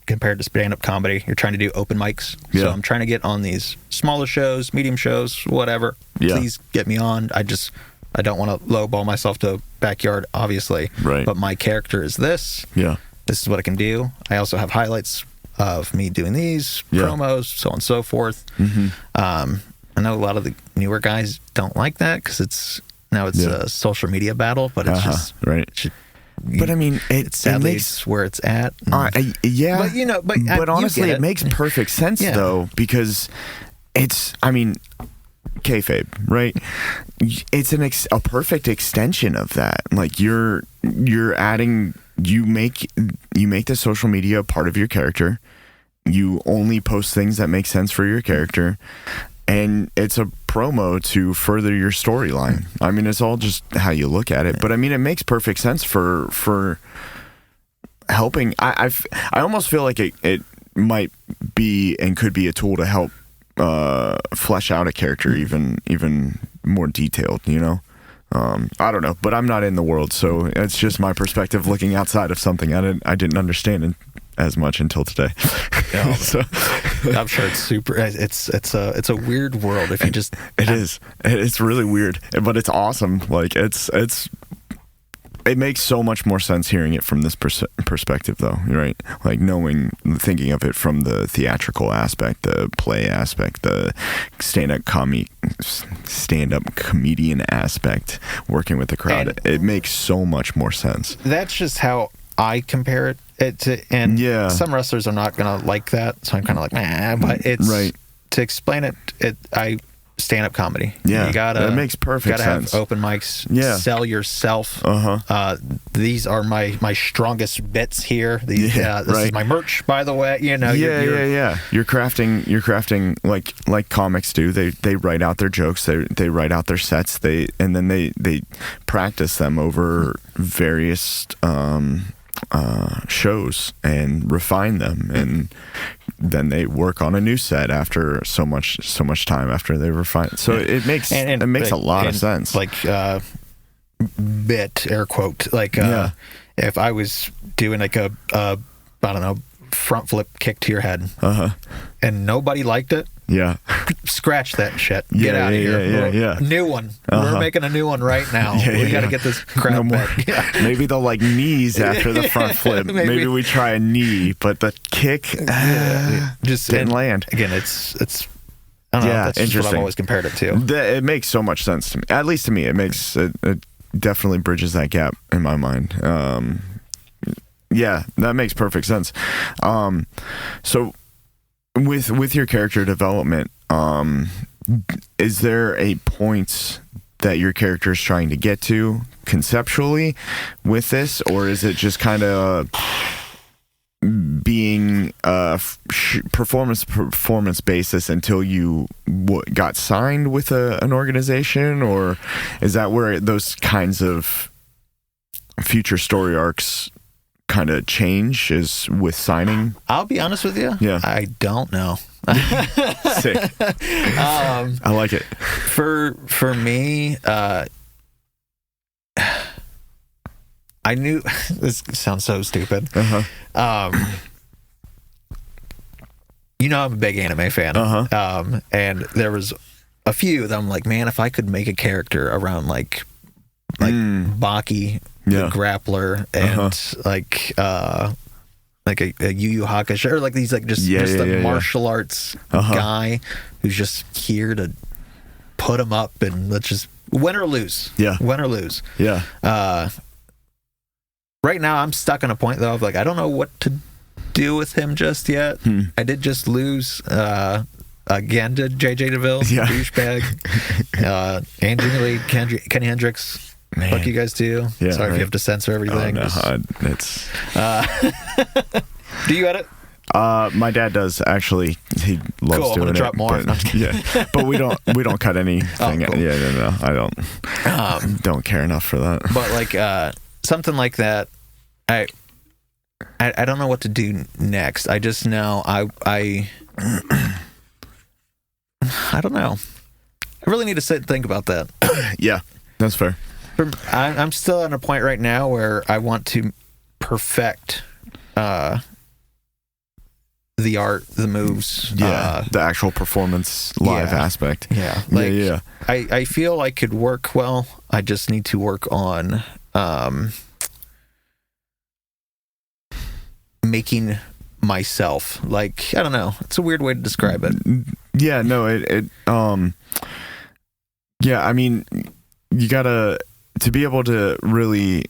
[SPEAKER 2] compare it to stand-up comedy. You're trying to do open mics, so I'm trying to get on these smaller shows, medium shows, whatever.
[SPEAKER 1] Yeah.
[SPEAKER 2] Please get me on. I don't want to lowball myself to a backyard, obviously.
[SPEAKER 1] Right.
[SPEAKER 2] But my character is this.
[SPEAKER 1] Yeah.
[SPEAKER 2] This is what I can do. I also have highlights of me doing these promos, so on and so forth.
[SPEAKER 1] Mm-hmm.
[SPEAKER 2] I know a lot of the newer guys don't like that because it's a social media battle, but it's just
[SPEAKER 1] right. But I mean,
[SPEAKER 2] it's where it's at.
[SPEAKER 1] Yeah,
[SPEAKER 2] but
[SPEAKER 1] honestly, it makes perfect sense though, because it's. I mean, kayfabe, right? It's a perfect extension of that. Like you're adding. You make the social media a part of your character. You only post things that make sense for your character, and it's a promo to further your storyline. I mean, it's all just how you look at it. But I mean, it makes perfect sense for helping. I almost feel like it might be and could be a tool to help flesh out a character even more detailed. You know. I don't know, but I'm not in the world, so it's just my perspective looking outside of something I didn't understand as much until today. So,
[SPEAKER 2] I'm sure it's super. It's a weird world if you just.
[SPEAKER 1] It is. It's really weird, but it's awesome. Like it makes so much more sense hearing it from this perspective, though, right? Like thinking of it from the theatrical aspect, the play aspect, the stand-up comedian aspect, working with the crowd.
[SPEAKER 2] And
[SPEAKER 1] it makes so much more sense.
[SPEAKER 2] That's just how I compare it to, and some wrestlers are not gonna like that, so I'm kind of like, nah. But it's
[SPEAKER 1] right.
[SPEAKER 2] To explain it. Stand-up comedy.
[SPEAKER 1] Yeah,
[SPEAKER 2] you
[SPEAKER 1] that makes perfect sense.
[SPEAKER 2] Have open mics.
[SPEAKER 1] Yeah.
[SPEAKER 2] Sell yourself. These are my strongest bits here. This is my merch, by the way. You know.
[SPEAKER 1] Yeah. You're crafting like comics do. They write out their jokes. They write out their sets. They practice them over various shows and refine them, and then they work on a new set after so much time after they refine it. So it makes a lot of sense.
[SPEAKER 2] Like bit, air quote, like if I was doing like a I don't know, front flip kick to your head, and nobody liked it.
[SPEAKER 1] Yeah.
[SPEAKER 2] Scratch that shit. Get out of here.
[SPEAKER 1] Yeah.
[SPEAKER 2] New one. We're making a new one right now. We got to get this crap back. Yeah.
[SPEAKER 1] Maybe they'll like knees after the front flip. Maybe we try a knee, but the kick just didn't land.
[SPEAKER 2] Again, it's I don't know. That's just what I've always compared it to.
[SPEAKER 1] It makes so much sense to me. At least to me, it definitely bridges that gap in my mind. Yeah, that makes perfect sense. So with your character development, is there a point that your character is trying to get to conceptually with this, or is it just kind of being performance basis until you got signed with an organization, or is that where those kinds of future story arcs kind of change is with signing?
[SPEAKER 2] I'll be honest with you.
[SPEAKER 1] Yeah.
[SPEAKER 2] I don't know.
[SPEAKER 1] Sick. I like it.
[SPEAKER 2] For me, I knew this sounds so stupid. I'm a big anime fan. And there was a few that I'm like, man, if I could make a character around like Baki, the grappler, and like a Yu Yu Hakusho, or like these like just a martial arts guy who's just here to put him up and let's just win or lose. Win or lose. Right now I'm stuck on a point though of like I don't know what to do with him just yet. I did just lose again to JJ DeVille, douchebag. Angelina Lee, Kenny Hendricks. Man. Fuck you guys too. Sorry if you have to censor everything.
[SPEAKER 1] Oh, no, it's.
[SPEAKER 2] Do you edit?
[SPEAKER 1] My dad does actually. He loves doing it.
[SPEAKER 2] Drop more.
[SPEAKER 1] But, but we don't cut anything.
[SPEAKER 2] Cool.
[SPEAKER 1] No, I don't care enough for that.
[SPEAKER 2] But like something like that, I don't know what to do next. I just know I don't know. I really need to sit and think about that.
[SPEAKER 1] Yeah, that's fair.
[SPEAKER 2] I'm still at a point right now where I want to perfect the art, the moves,
[SPEAKER 1] the actual performance live aspect.
[SPEAKER 2] I feel I could work well. I just need to work on making myself, like, I don't know, it's a weird way to describe it.
[SPEAKER 1] I mean, you gotta, to be able to really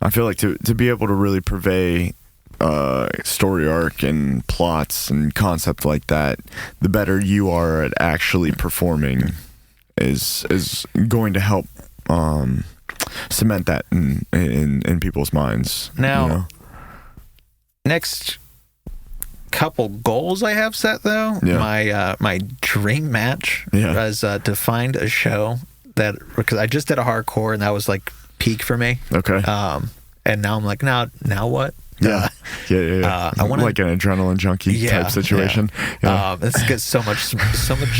[SPEAKER 1] I feel like to be able to really purvey story arc and plots and concept like that, the better you are at actually performing is going to help cement that in people's minds.
[SPEAKER 2] Now, next couple goals I have set though, my dream match was to find a show that, because I just did a hardcore and that was like peak for me.
[SPEAKER 1] Okay.
[SPEAKER 2] And now I'm like, now what?
[SPEAKER 1] I want like an adrenaline junkie type situation.
[SPEAKER 2] This gets so much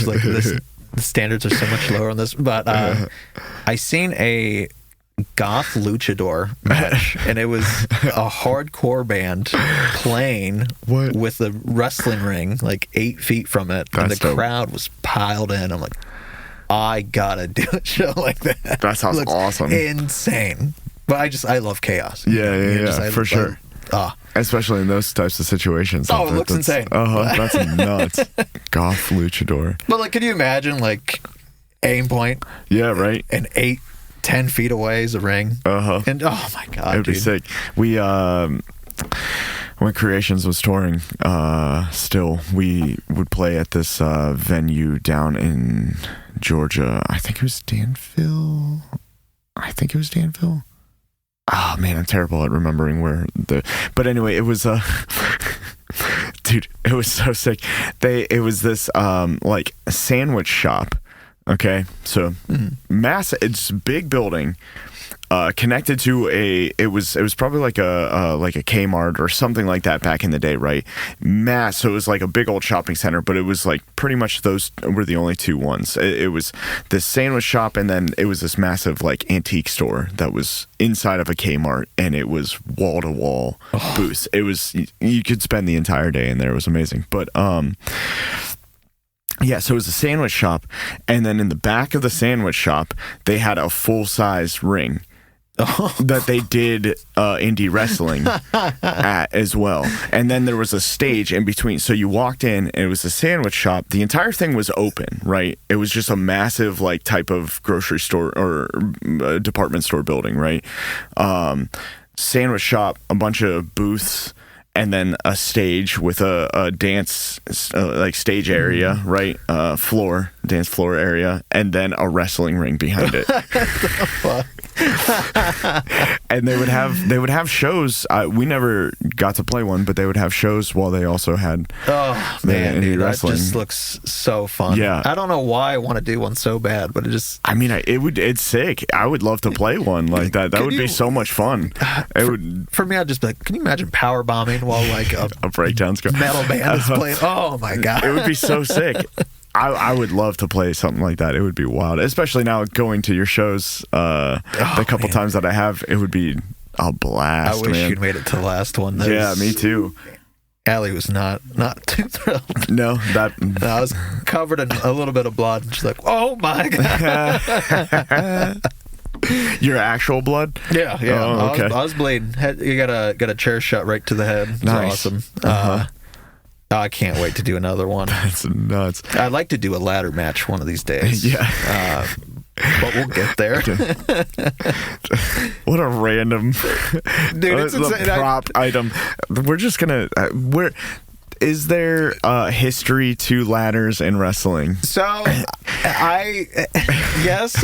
[SPEAKER 2] like this. The standards are so much lower on this, but I seen a goth luchador match, and it was a hardcore band playing with a wrestling ring like 8 feet from it, and the crowd was piled in. I'm like, I gotta do a show like that.
[SPEAKER 1] That sounds awesome.
[SPEAKER 2] Insane. But I love chaos.
[SPEAKER 1] For sure. Especially in those types of situations.
[SPEAKER 2] Oh, it looks insane.
[SPEAKER 1] That's nuts. Goth luchador.
[SPEAKER 2] But like, can you imagine like aim point?
[SPEAKER 1] Yeah, right.
[SPEAKER 2] And 8-10 feet away is a ring. And oh my god,
[SPEAKER 1] it'd be sick. We when Creations was touring, still we would play at this venue down in Georgia. I think it was Danville. Oh man, I'm terrible at remembering where but anyway, it was dude, it was so sick. It was this like sandwich shop. Okay, so massive, it's a big building, connected to it was probably like a Kmart or something like that back in the day, right? So it was like a big old shopping center, but it was like pretty much those were the only two ones. It was this sandwich shop, and then it was this massive like antique store that was inside of a Kmart, and it was wall to wall booths. It was, you could spend the entire day in there. It was amazing. But so it was a sandwich shop, and then in the back of the sandwich shop they had a full-size ring that they did indie wrestling at as well. And then there was a stage in between. So you walked in, and it was a sandwich shop. The entire thing was open, right? It was just a massive like type of grocery store or department store building, right? Sandwich shop, a bunch of booths, and then a stage with a dance like stage area, right? Dance floor area, and then a wrestling ring behind it. And they would have shows. We never got to play one, but they would have shows while they also had
[SPEAKER 2] dude,
[SPEAKER 1] wrestling.
[SPEAKER 2] That just looks so fun.
[SPEAKER 1] Yeah,
[SPEAKER 2] I don't know why I want to do one so bad, but it just,
[SPEAKER 1] I mean, it's sick. I would love to play one like that. That would be so much fun.
[SPEAKER 2] For me, I'd just be like, can you imagine power bombing while like a
[SPEAKER 1] breakdown's going,
[SPEAKER 2] metal band is playing? Oh my god,
[SPEAKER 1] it would be so sick. I would love to play something like that. It would be wild, especially now going to your shows. The couple times that I have, it would be a blast.
[SPEAKER 2] I wish you'd made it to the last one.
[SPEAKER 1] Yeah, me too.
[SPEAKER 2] Allie was not too thrilled.
[SPEAKER 1] No, that
[SPEAKER 2] I was covered in a little bit of blood. And she's like, "Oh my god!"
[SPEAKER 1] Your actual blood?
[SPEAKER 2] Yeah.
[SPEAKER 1] Oh, okay.
[SPEAKER 2] I was bleeding. You got a chair shot right to the head. It's
[SPEAKER 1] Nice.
[SPEAKER 2] awesome.
[SPEAKER 1] Uh-huh.
[SPEAKER 2] I can't wait to do another one.
[SPEAKER 1] That's nuts.
[SPEAKER 2] I'd like to do a ladder match one of these days.
[SPEAKER 1] Yeah.
[SPEAKER 2] But we'll get there.
[SPEAKER 1] What a random
[SPEAKER 2] Dude, it's insane.
[SPEAKER 1] prop item. We're just gonna. Is there history to ladders in wrestling?
[SPEAKER 2] So, yes.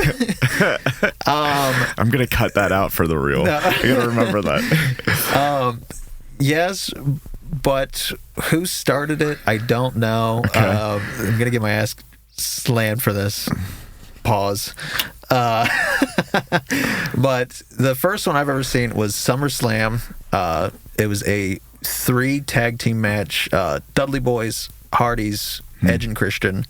[SPEAKER 1] I'm gonna cut that out for the reel.
[SPEAKER 2] No.
[SPEAKER 1] I gotta remember that.
[SPEAKER 2] Yes, but who started it? I don't know.
[SPEAKER 1] Okay.
[SPEAKER 2] I'm gonna get my ass slammed for this. Pause. But the first one I've ever seen was SummerSlam. It was a 3 tag team match. Dudley Boys, Hardys, Edge and Christian,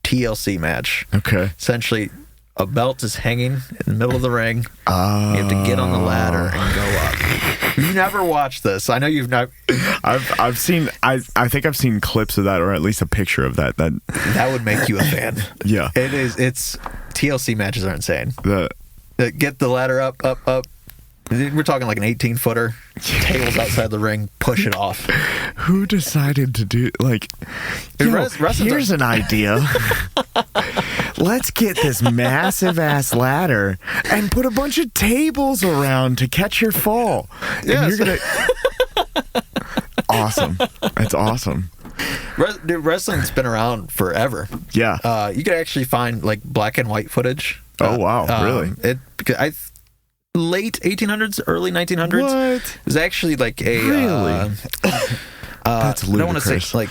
[SPEAKER 2] TLC match.
[SPEAKER 1] Okay.
[SPEAKER 2] Essentially, a belt is hanging in the middle of the ring. You have to get on the ladder and go up. You never watched this. I know you've not.
[SPEAKER 1] I've seen. I think I've seen clips of that, or at least a picture of that.
[SPEAKER 2] That would make you a fan.
[SPEAKER 1] Yeah.
[SPEAKER 2] It is. It's TLC matches are insane.
[SPEAKER 1] The
[SPEAKER 2] Get the ladder up. We're talking like an 18-footer. Tables outside the ring. Push it off.
[SPEAKER 1] Who decided to do like? Here's an idea. Let's get this massive ass ladder and put a bunch of tables around to catch your fall.
[SPEAKER 2] Yes.
[SPEAKER 1] And you're gonna. Awesome. That's awesome.
[SPEAKER 2] Dude, wrestling's been around forever.
[SPEAKER 1] Yeah.
[SPEAKER 2] You could actually find like black and white footage.
[SPEAKER 1] Oh wow! Really?
[SPEAKER 2] Late 1800s, early 1900s.
[SPEAKER 1] What?
[SPEAKER 2] It was actually like a
[SPEAKER 1] Really? That's ludicrous.
[SPEAKER 2] I don't want to say like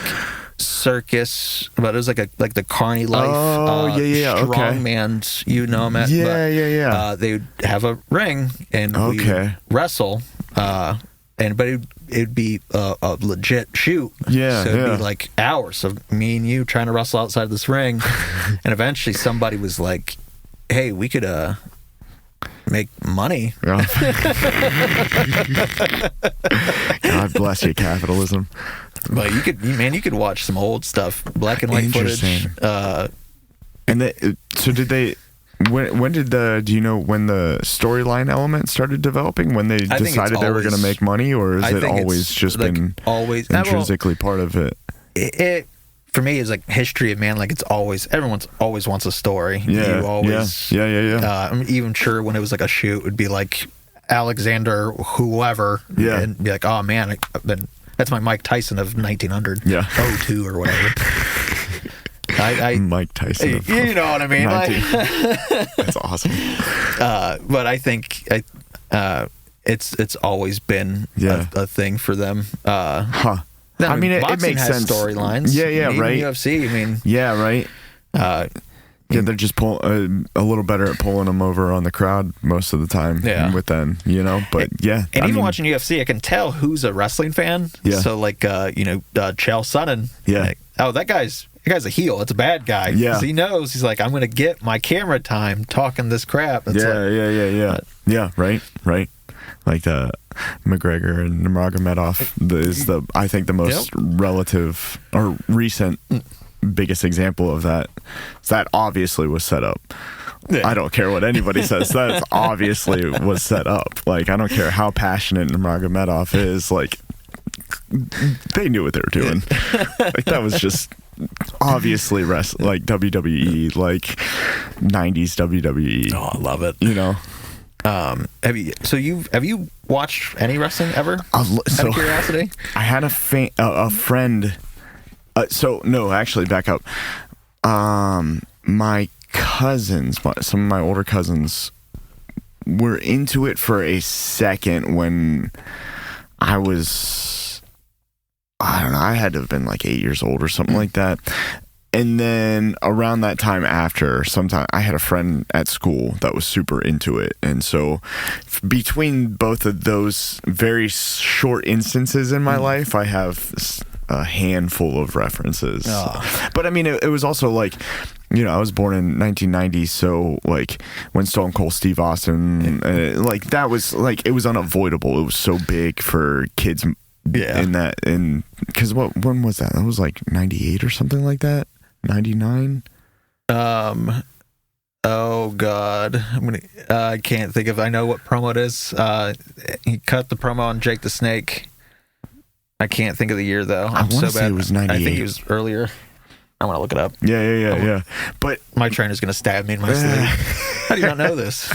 [SPEAKER 2] circus, but it was like the carny life.
[SPEAKER 1] Oh, yeah, okay.
[SPEAKER 2] Strongman's, NOMAD.
[SPEAKER 1] Yeah.
[SPEAKER 2] They would have a ring and
[SPEAKER 1] Okay.
[SPEAKER 2] we wrestle. But it'd be a legit shoot.
[SPEAKER 1] Yeah,
[SPEAKER 2] So it'd
[SPEAKER 1] yeah.
[SPEAKER 2] be like hours of me and you trying to wrestle outside this ring, and eventually somebody was like, "Hey, we could make money."
[SPEAKER 1] God bless you, capitalism.
[SPEAKER 2] But you could watch some old stuff, black and white footage.
[SPEAKER 1] And so did they? When did do you know when the storyline element started developing? When they decided they were going to make money, or is it always just like been
[SPEAKER 2] always
[SPEAKER 1] intrinsically part of it?
[SPEAKER 2] It for me is like history of man. Like it's always everyone's always wants a story.
[SPEAKER 1] Yeah,
[SPEAKER 2] you always,
[SPEAKER 1] yeah.
[SPEAKER 2] I'm even sure when it was like a shoot, it would be like Alexander whoever, and be like, oh man, that's my Mike Tyson of 1900, 02 or whatever.
[SPEAKER 1] Mike Tyson.
[SPEAKER 2] You know what I mean?
[SPEAKER 1] That's awesome.
[SPEAKER 2] But I think it's always been a thing for them.
[SPEAKER 1] I mean, it makes
[SPEAKER 2] has
[SPEAKER 1] sense.
[SPEAKER 2] Storylines.
[SPEAKER 1] Yeah, right.
[SPEAKER 2] UFC. I mean,
[SPEAKER 1] yeah, right. They're just a little better at pulling them over on the crowd most of the time.
[SPEAKER 2] Yeah.
[SPEAKER 1] With them, But
[SPEAKER 2] and even watching UFC, I can tell who's a wrestling fan.
[SPEAKER 1] Yeah.
[SPEAKER 2] So like, Chael Sonnen.
[SPEAKER 1] Yeah.
[SPEAKER 2] Like, oh, that guy's a heel. It's a bad guy.
[SPEAKER 1] Yeah.
[SPEAKER 2] 'Cause he knows. He's like, I'm going to get my camera time talking this crap. It's
[SPEAKER 1] Yeah. Right. Like the McGregor and Nurmagomedov is I think the most relative or recent biggest example of that. So that obviously was set up. Yeah. I don't care what anybody says. That obviously was set up. Like I don't care how passionate Nurmagomedov is. Like they knew what they were doing. Like that was just obviously like WWE, like 90s WWE.
[SPEAKER 2] Oh, I love it. Have you watched any wrestling ever? Out of curiosity,
[SPEAKER 1] I had a friend. No, actually, back up. My cousins, some of my older cousins, were into it for a second when I was, I don't know, I had to have been like 8 years old or something like that. And then around that time after, sometime I had a friend at school that was super into it. And so between both of those very short instances in my life, I have a handful of references. Oh. But I mean, it was also like, I was born in 1990, so like when Stone Cold Steve Austin, like that was like, it was unavoidable. It was so big for kids
[SPEAKER 2] Yeah.
[SPEAKER 1] Because when was that? That was like 98 or something like that. 99.
[SPEAKER 2] Oh God, I can't think of. I know what promo it is. He cut the promo on Jake the Snake. I can't think of the year though. I'm so bad.
[SPEAKER 1] It was 98.
[SPEAKER 2] I think it was earlier. I want to look it up.
[SPEAKER 1] Yeah. But
[SPEAKER 2] my trainer's gonna stab me in my sleep. How do you not know this?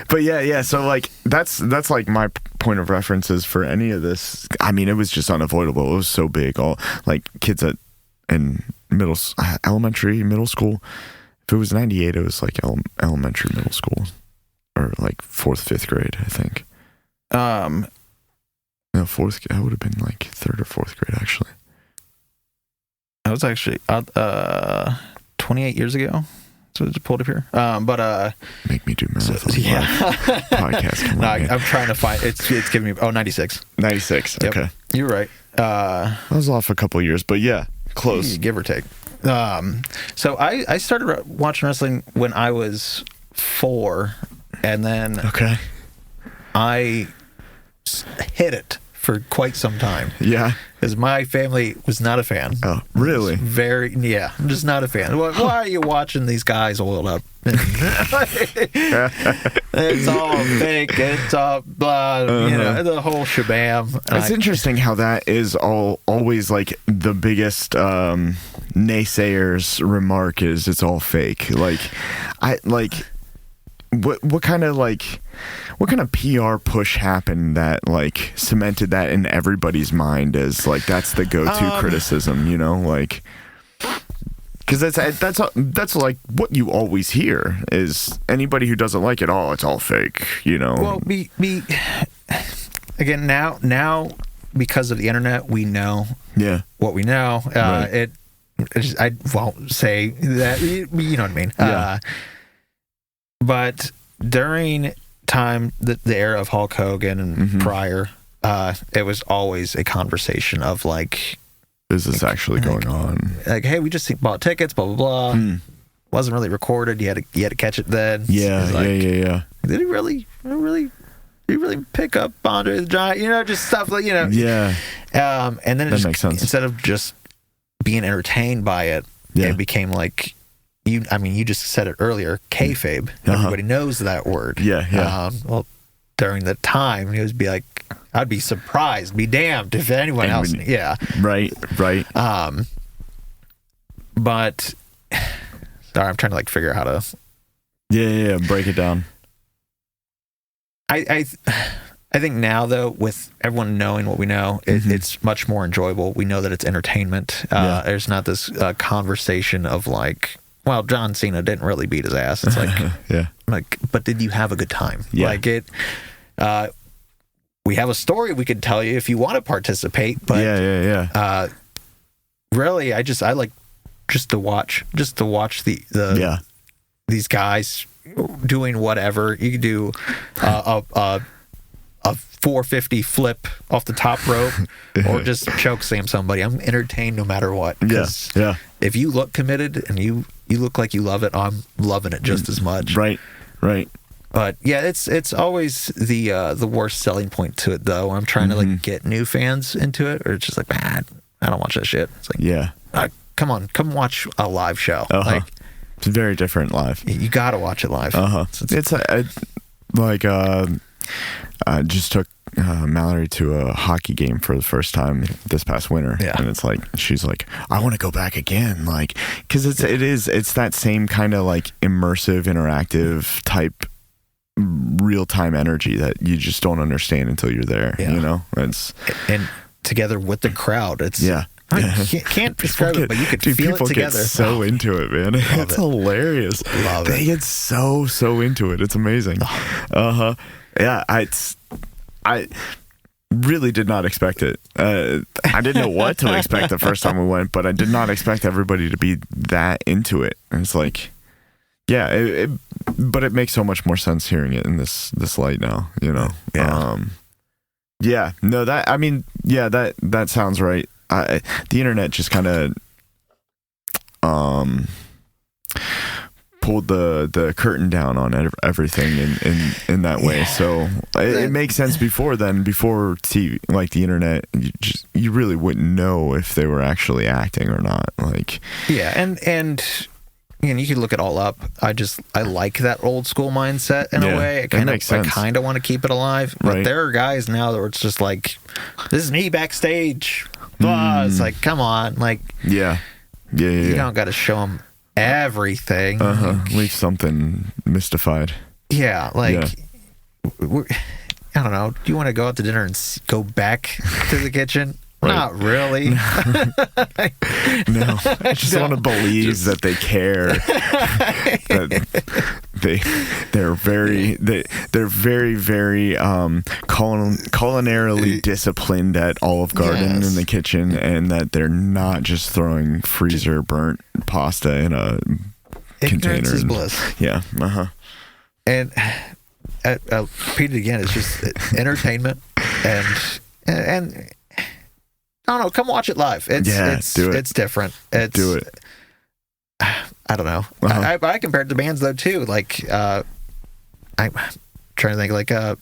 [SPEAKER 1] But yeah. So like that's like my point of references for any of this. I mean, it was just unavoidable. It was so big. All like kids in elementary, middle school. If it was 98, it was like elementary, middle school, or like 4th, 5th grade, I think. No, 4th. That would have been like 3rd or 4th grade, actually.
[SPEAKER 2] I was actually 28 years ago. So I just pulled up here.
[SPEAKER 1] Make me do math.
[SPEAKER 2] Yeah.
[SPEAKER 1] Podcast. Come on,
[SPEAKER 2] I'm trying to find. It's giving me 96.
[SPEAKER 1] 96.
[SPEAKER 2] Yep.
[SPEAKER 1] Okay.
[SPEAKER 2] You're right.
[SPEAKER 1] I was off a couple years, but yeah, close.
[SPEAKER 2] Give or take. So I started watching wrestling when I was 4, and then I hit it for quite some time.
[SPEAKER 1] Yeah.
[SPEAKER 2] Because my family was not a fan.
[SPEAKER 1] Oh, really?
[SPEAKER 2] I'm just not a fan. Why are you watching these guys oiled up? It's all fake. It's all blah. The whole shabam.
[SPEAKER 1] It's interesting how that is always like the biggest naysayers remark is it's all fake. What kind of PR push happened that like cemented that in everybody's mind as like that's the go-to criticism, like because that's like what you always hear is anybody who doesn't like it, it's all fake,
[SPEAKER 2] Well, again now because of the internet we know what we know. Right. I won't say that, you know what I mean.
[SPEAKER 1] Yeah.
[SPEAKER 2] But during time, the era of Hulk Hogan and prior, it was always a conversation of like,
[SPEAKER 1] is this actually going on?
[SPEAKER 2] Like, hey, we just bought tickets, blah blah blah. Wasn't really recorded. You had to catch it then.
[SPEAKER 1] Yeah.
[SPEAKER 2] Did he really pick up Andre the Giant? Just stuff like
[SPEAKER 1] Yeah.
[SPEAKER 2] And then
[SPEAKER 1] that makes sense.
[SPEAKER 2] Instead of just being entertained by it, it became like. You just said it earlier, kayfabe. Everybody knows that word.
[SPEAKER 1] Yeah.
[SPEAKER 2] Well, during the time, it would be like, I'd be surprised, be damned if anyone else. Yeah.
[SPEAKER 1] Right.
[SPEAKER 2] But, sorry, I'm trying to like figure out how to.
[SPEAKER 1] Yeah. Break it down.
[SPEAKER 2] I think now though, with everyone knowing what we know, it's much more enjoyable. We know that it's entertainment. There's not this conversation of like. Well, John Cena didn't really beat his ass. It's like, but did you have a good time?
[SPEAKER 1] Yeah.
[SPEAKER 2] Like it. We have a story we could tell you if you want to participate. But really, I like just to watch these guys doing whatever. You could do a 450 flip off the top rope or just choke slam somebody. I'm entertained no matter what.
[SPEAKER 1] Yeah.
[SPEAKER 2] If you look committed and you look like you love it, I'm loving it just as much.
[SPEAKER 1] Right.
[SPEAKER 2] But yeah, it's always the worst selling point to it though. I'm trying to like get new fans into it, or it's just like, man, I don't watch that shit. It's like, come watch a live show. Like
[SPEAKER 1] it's very different live.
[SPEAKER 2] You got to watch it live.
[SPEAKER 1] I just took Mallory to a hockey game for the first time this past winter, and it's like she's like, I want to go back again, like because it's that same kind of like immersive, interactive type, real time energy that you just don't understand until you're there. It's
[SPEAKER 2] and together with the crowd, it's I can't describe it, but you could feel
[SPEAKER 1] people
[SPEAKER 2] it together.
[SPEAKER 1] Get so into it, man. It's hilarious. They get so into it. It's amazing. Yeah, I really did not expect it. I didn't know what to expect the first time we went, but I did not expect everybody to be that into it. And it's like, but it makes so much more sense hearing it in this light now, that sounds right. The internet just kind of pulled the curtain down on everything in that way. So it makes sense. Before TV, like the internet, you really wouldn't know if they were actually acting or not. Like,
[SPEAKER 2] yeah, and you could look it all up. I like that old school mindset in a way. I kind of want to keep it alive. But there are guys now that it's just like, this is me backstage. Blah. It's like, come on, like,
[SPEAKER 1] yeah. You
[SPEAKER 2] don't got to show them everything.
[SPEAKER 1] Leave something mystified.
[SPEAKER 2] Yeah, like, I don't know. Do you want to go out to dinner and go back to the kitchen? Right. Not really.
[SPEAKER 1] No, I just want to believe that they care. That they're very culinarily disciplined at Olive Garden in the kitchen, and that they're not just throwing freezer burnt pasta in a container.
[SPEAKER 2] Is bliss.
[SPEAKER 1] Yeah.
[SPEAKER 2] And I'll repeat it again. It's just entertainment and. I don't know. Come watch it live. It's different.
[SPEAKER 1] Do it.
[SPEAKER 2] I don't know. I compared to bands though too. Like I'm trying to think. Like I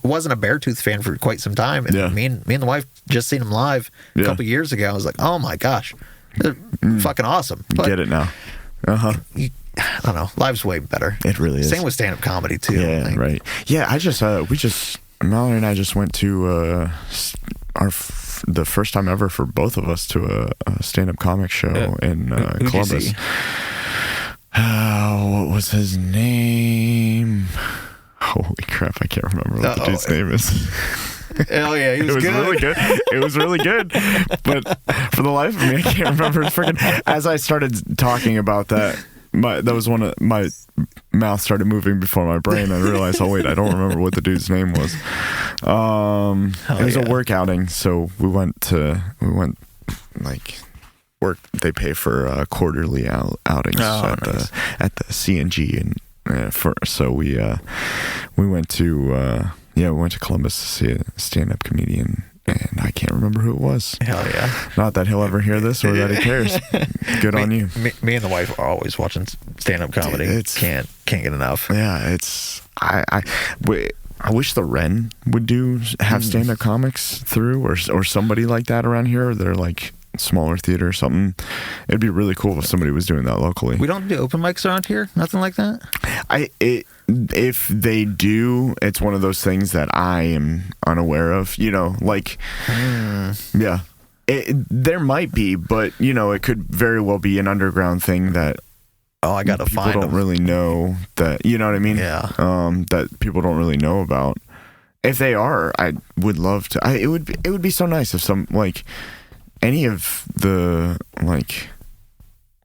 [SPEAKER 2] wasn't a Beartooth fan for quite some time. And me and the wife just seen them live a couple years ago. I was like, oh my gosh, they're fucking awesome. But
[SPEAKER 1] get it now.
[SPEAKER 2] I don't know. Live's way better.
[SPEAKER 1] It really is.
[SPEAKER 2] Same with stand-up comedy too.
[SPEAKER 1] Yeah, right. Yeah, Mallory and I just went to the first time ever for both of us to a stand-up comic show in Columbus. What was his name? Holy crap, I can't remember what the dude's name is.
[SPEAKER 2] Hell yeah, he was good.
[SPEAKER 1] Really good. It was really good. But for the life of me, I can't remember his freaking... As I started talking about that, my mouth started moving before my brain. I realized, oh wait, I don't remember what the dude's name was. It was a work outing, so we went like work. They pay for quarterly outings at the CNG, and so we went to Columbus to see a stand-up comedian. And I can't remember who it was.
[SPEAKER 2] Hell yeah. Not
[SPEAKER 1] that he'll ever hear this or that he cares. Good on you.
[SPEAKER 2] Me and the wife are always watching stand-up comedy. Can't get enough.
[SPEAKER 1] Yeah, I wish the Ren would have stand-up comics through or somebody like that around here. They're like smaller theater or something. It'd be really cool if somebody was doing that locally.
[SPEAKER 2] We don't do open mics around here? Nothing like that?
[SPEAKER 1] If they do, it's one of those things that I am unaware of, like, yeah, there might be, but, it could very well be an underground thing that
[SPEAKER 2] I gotta find
[SPEAKER 1] people don't really know that, you know what I mean?
[SPEAKER 2] Yeah.
[SPEAKER 1] That people don't really know about. If they are, I would love to. It would be so nice if some, like, any of the, like,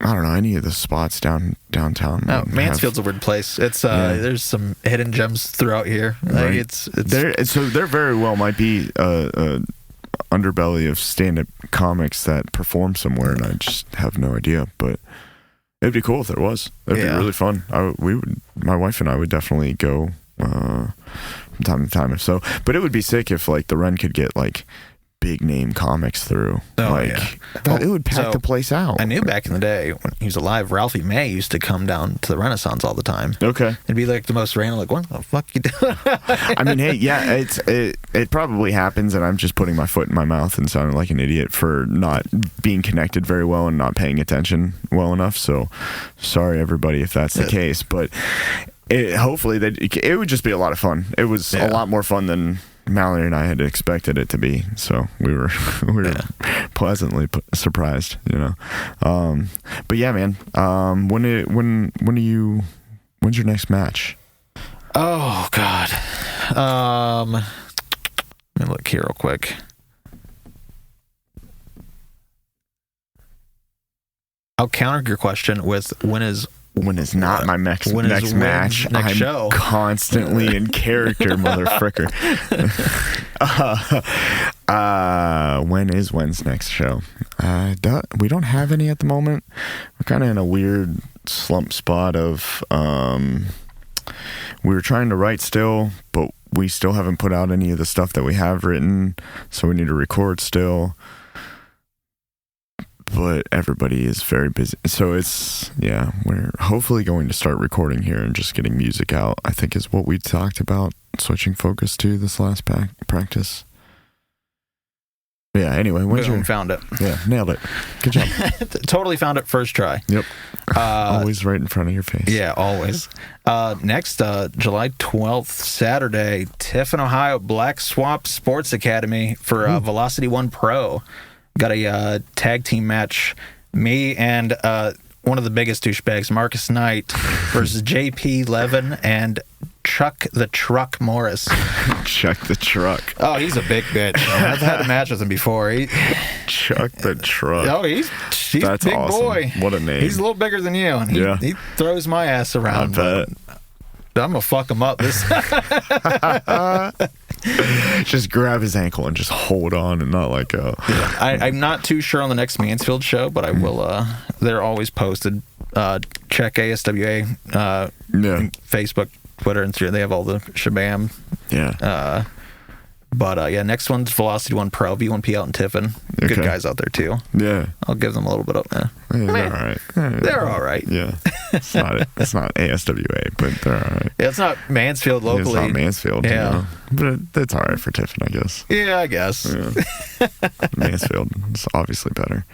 [SPEAKER 1] I don't know, any of the spots downtown.
[SPEAKER 2] Oh, Mansfield's a weird place. It's there's some hidden gems throughout here. Like, it's
[SPEAKER 1] there very well might be a underbelly of stand-up comics that perform somewhere, and I just have no idea. But it'd be cool if there was. It'd be really fun. My wife and I would definitely go from time to time if so. But it would be sick if like the Ren could get like big name comics through. It would pack the place out.
[SPEAKER 2] I knew back in the day when he was alive, Ralphie May used to come down to the Renaissance all the time.
[SPEAKER 1] Okay.
[SPEAKER 2] It'd be like the most random, like, what the fuck you doing?
[SPEAKER 1] I mean, hey, yeah, it probably happens, and I'm just putting my foot in my mouth and sounding like an idiot for not being connected very well and not paying attention well enough. So sorry everybody if that's the case, but hopefully it would just be a lot of fun. It was a lot more fun than Mallory and I had expected it to be, so we were pleasantly surprised, But yeah, man. When's your next match?
[SPEAKER 2] Oh God. Let me look here real quick. I'll counter your question with when is not my next match. I'm show.
[SPEAKER 1] Constantly in character, motherfricker. When's next show? We don't have any at the moment. We're kind of in a weird slump spot of we were trying to write still, but we still haven't put out any of the stuff that we have written, so we need to record still. but everybody is very busy. So we're hopefully going to start recording here and just getting music out, I think is what we talked about switching focus to this last practice. Yeah, anyway,
[SPEAKER 2] found it.
[SPEAKER 1] Yeah, nailed it. Good job.
[SPEAKER 2] Totally found it first try.
[SPEAKER 1] Yep. Always right in front of your face.
[SPEAKER 2] Yeah, always. Next, July 12th, Saturday, Tiffin, Ohio, Black Swamp Sports Academy for Velocity 1 Pro. Got a tag team match. Me and one of the biggest douchebags, Marcus Knight, versus JP Levin and Chuck the Truck Morris.
[SPEAKER 1] Chuck the Truck.
[SPEAKER 2] Oh, he's a big bitch. I've had a match with him before.
[SPEAKER 1] Chuck the Truck.
[SPEAKER 2] Oh, he's
[SPEAKER 1] That's
[SPEAKER 2] big
[SPEAKER 1] awesome.
[SPEAKER 2] Boy.
[SPEAKER 1] What a name.
[SPEAKER 2] He's a little bigger than you. And he throws my ass around.
[SPEAKER 1] I bet.
[SPEAKER 2] I'm going to fuck him up.
[SPEAKER 1] Just grab his ankle and just hold on and not let go.
[SPEAKER 2] Yeah. I'm not too sure on the next Mansfield show, but I will. They're always posted. Check ASWA, Facebook, Twitter, and Instagram. They have all the shabam.
[SPEAKER 1] Yeah.
[SPEAKER 2] But next one's Velocity 1 Pro, V1P out in Tiffin. Good guys out there, too.
[SPEAKER 1] Yeah.
[SPEAKER 2] I'll give them a little bit of
[SPEAKER 1] they're all right.
[SPEAKER 2] They're all right.
[SPEAKER 1] Yeah. It's not ASWA, but they're all right.
[SPEAKER 2] Yeah, it's not Mansfield locally.
[SPEAKER 1] It's not Mansfield,
[SPEAKER 2] yeah.
[SPEAKER 1] But it's all right for Tiffin, I guess.
[SPEAKER 2] Yeah, I guess.
[SPEAKER 1] Yeah. Mansfield is obviously better.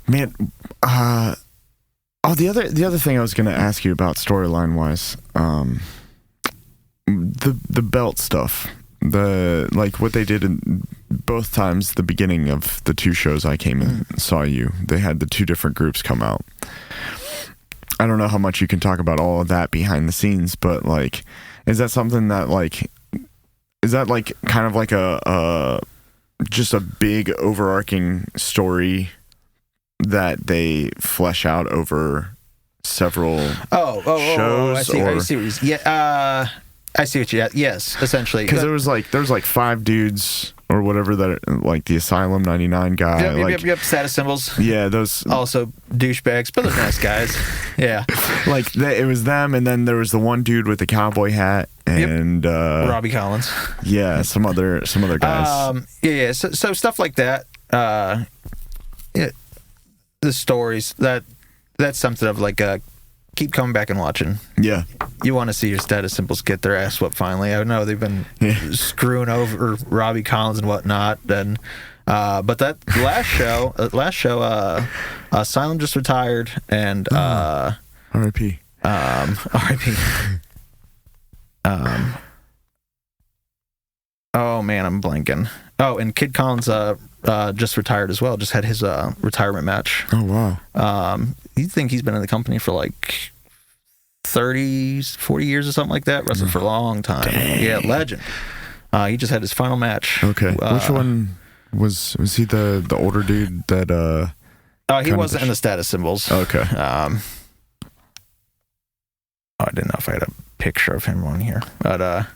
[SPEAKER 1] Man, the other thing I was going to ask you about storyline-wise, the belt stuff. What they did in both times, the beginning of the two shows I came and saw you, they had the two different groups come out. I don't know how much you can talk about all of that behind the scenes, but is that something that is that kind of like a just a big overarching story that they flesh out over several shows?
[SPEAKER 2] I see what you I see what you. Yes, essentially.
[SPEAKER 1] Because there was 5 dudes or whatever that the Asylum 99 guy.
[SPEAKER 2] Yep. Status symbols.
[SPEAKER 1] Yeah, those
[SPEAKER 2] also douchebags, but they're nice guys. Yeah.
[SPEAKER 1] It was them, and then there was the one dude with the cowboy hat and
[SPEAKER 2] Robbie Collins.
[SPEAKER 1] Yeah, some other guys.
[SPEAKER 2] So stuff like that. The stories that's something of keep coming back and watching.
[SPEAKER 1] Yeah.
[SPEAKER 2] You want to see your status symbols get their ass whooped finally. I know they've been screwing over Robbie Collins and whatnot. And but that last show, Asylum just retired, and
[SPEAKER 1] R.I.P.
[SPEAKER 2] R.I.P. Oh man, I'm blanking. Oh, and Kid Collins just retired as well. Just had his retirement match.
[SPEAKER 1] Oh wow.
[SPEAKER 2] You'd think he's been in the company for 30, 40 years or something like that. Wrestling for a long time. Dang. Yeah, legend. He just had his final match.
[SPEAKER 1] Okay. Which one was he the older dude that
[SPEAKER 2] he wasn't in the status symbols.
[SPEAKER 1] Okay.
[SPEAKER 2] I didn't know if I had a picture of him on here. But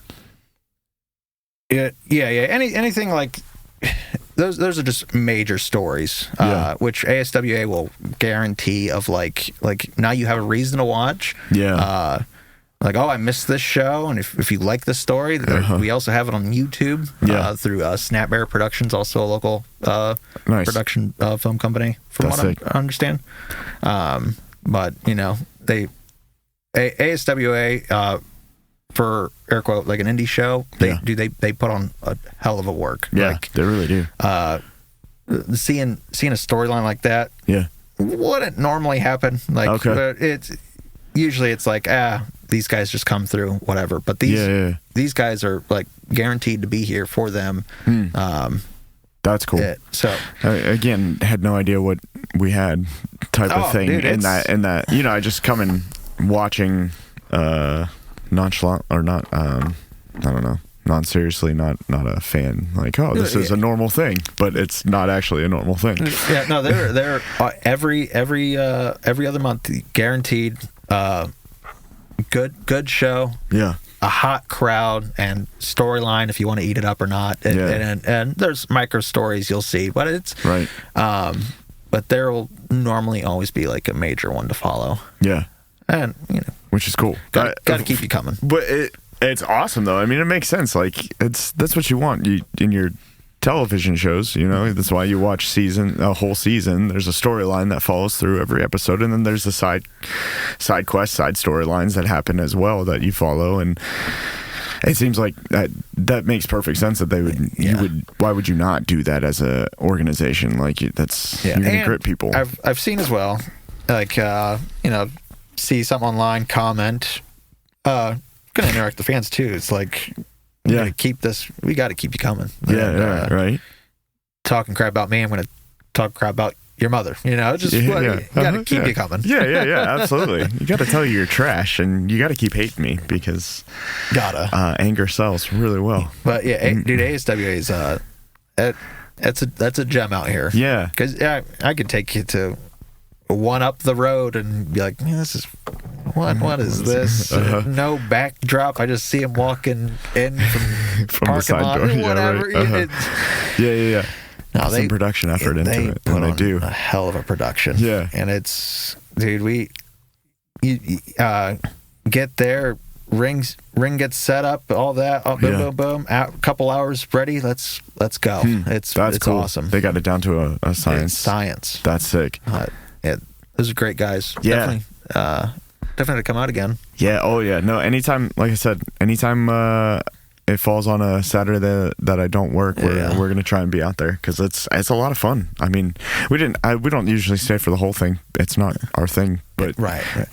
[SPEAKER 2] anything like those are just major stories, which ASWA will guarantee of now you have a reason to watch.
[SPEAKER 1] Yeah.
[SPEAKER 2] I missed this show, and if you like this story, we also have it on YouTube through Snap Bear Productions, also a local production film company, from what I understand. But they ASWA for air quote an indie show, they put on a hell of a work.
[SPEAKER 1] Yeah, they really do.
[SPEAKER 2] Seeing a storyline like that, wouldn't normally happen. It's usually these guys just come through whatever. But these guys are guaranteed to be here for them.
[SPEAKER 1] That's cool.
[SPEAKER 2] So
[SPEAKER 1] again, had no idea what we had type of thing in that. I just come in watching nonchalant or not. I don't know. Non-seriously, not a fan. This is a normal thing, but it's not actually a normal thing.
[SPEAKER 2] Yeah, no, they're every other month guaranteed. Good show.
[SPEAKER 1] Yeah.
[SPEAKER 2] A hot crowd and storyline if you want to eat it up or not. And there's micro stories you'll see, but it's
[SPEAKER 1] right.
[SPEAKER 2] But there will normally always be a major one to follow.
[SPEAKER 1] Yeah.
[SPEAKER 2] And
[SPEAKER 1] which is cool.
[SPEAKER 2] Got to keep you coming.
[SPEAKER 1] But it's awesome though. I mean, it makes sense. That's what you want in your television shows. That's why you watch a whole season. There's a storyline that follows through every episode, and then there's the side quests, side storylines that happen as well that you follow. And it seems like that makes perfect sense that they would. Why would you not do that as a organization? Like you're gonna grip people.
[SPEAKER 2] I've seen as well, like see something online, comment. Gonna interact with the fans too. It's like. We got to keep this. We got to keep you coming.
[SPEAKER 1] Right.
[SPEAKER 2] Talking crap about me, I'm going to talk crap about your mother. Just you got to keep you coming.
[SPEAKER 1] Yeah, absolutely. You got to tell you're trash, and you got to keep hating me because anger sells really well.
[SPEAKER 2] But dude, ASWA is that's a gem out here.
[SPEAKER 1] Yeah,
[SPEAKER 2] because I could take you to one up the road and be like, this is. What is this? No backdrop. I just see him walking in from
[SPEAKER 1] the side
[SPEAKER 2] lot,
[SPEAKER 1] door.
[SPEAKER 2] Whatever.
[SPEAKER 1] Yeah.
[SPEAKER 2] No,
[SPEAKER 1] some production effort into it.
[SPEAKER 2] Put
[SPEAKER 1] they do
[SPEAKER 2] a hell of a production.
[SPEAKER 1] Yeah,
[SPEAKER 2] and it's you get there, ring gets set up, all that. Boom. A couple hours ready. Let's go. That's
[SPEAKER 1] cool.
[SPEAKER 2] Awesome.
[SPEAKER 1] They got it down to a science.
[SPEAKER 2] It's science.
[SPEAKER 1] That's sick.
[SPEAKER 2] Those are great guys.
[SPEAKER 1] Yeah.
[SPEAKER 2] Definitely come out again.
[SPEAKER 1] Yeah. Oh, yeah. No. Anytime, like I said, it falls on a Saturday that I don't work, we're gonna try and be out there because it's a lot of fun. I mean, we don't usually stay for the whole thing. It's not our thing, but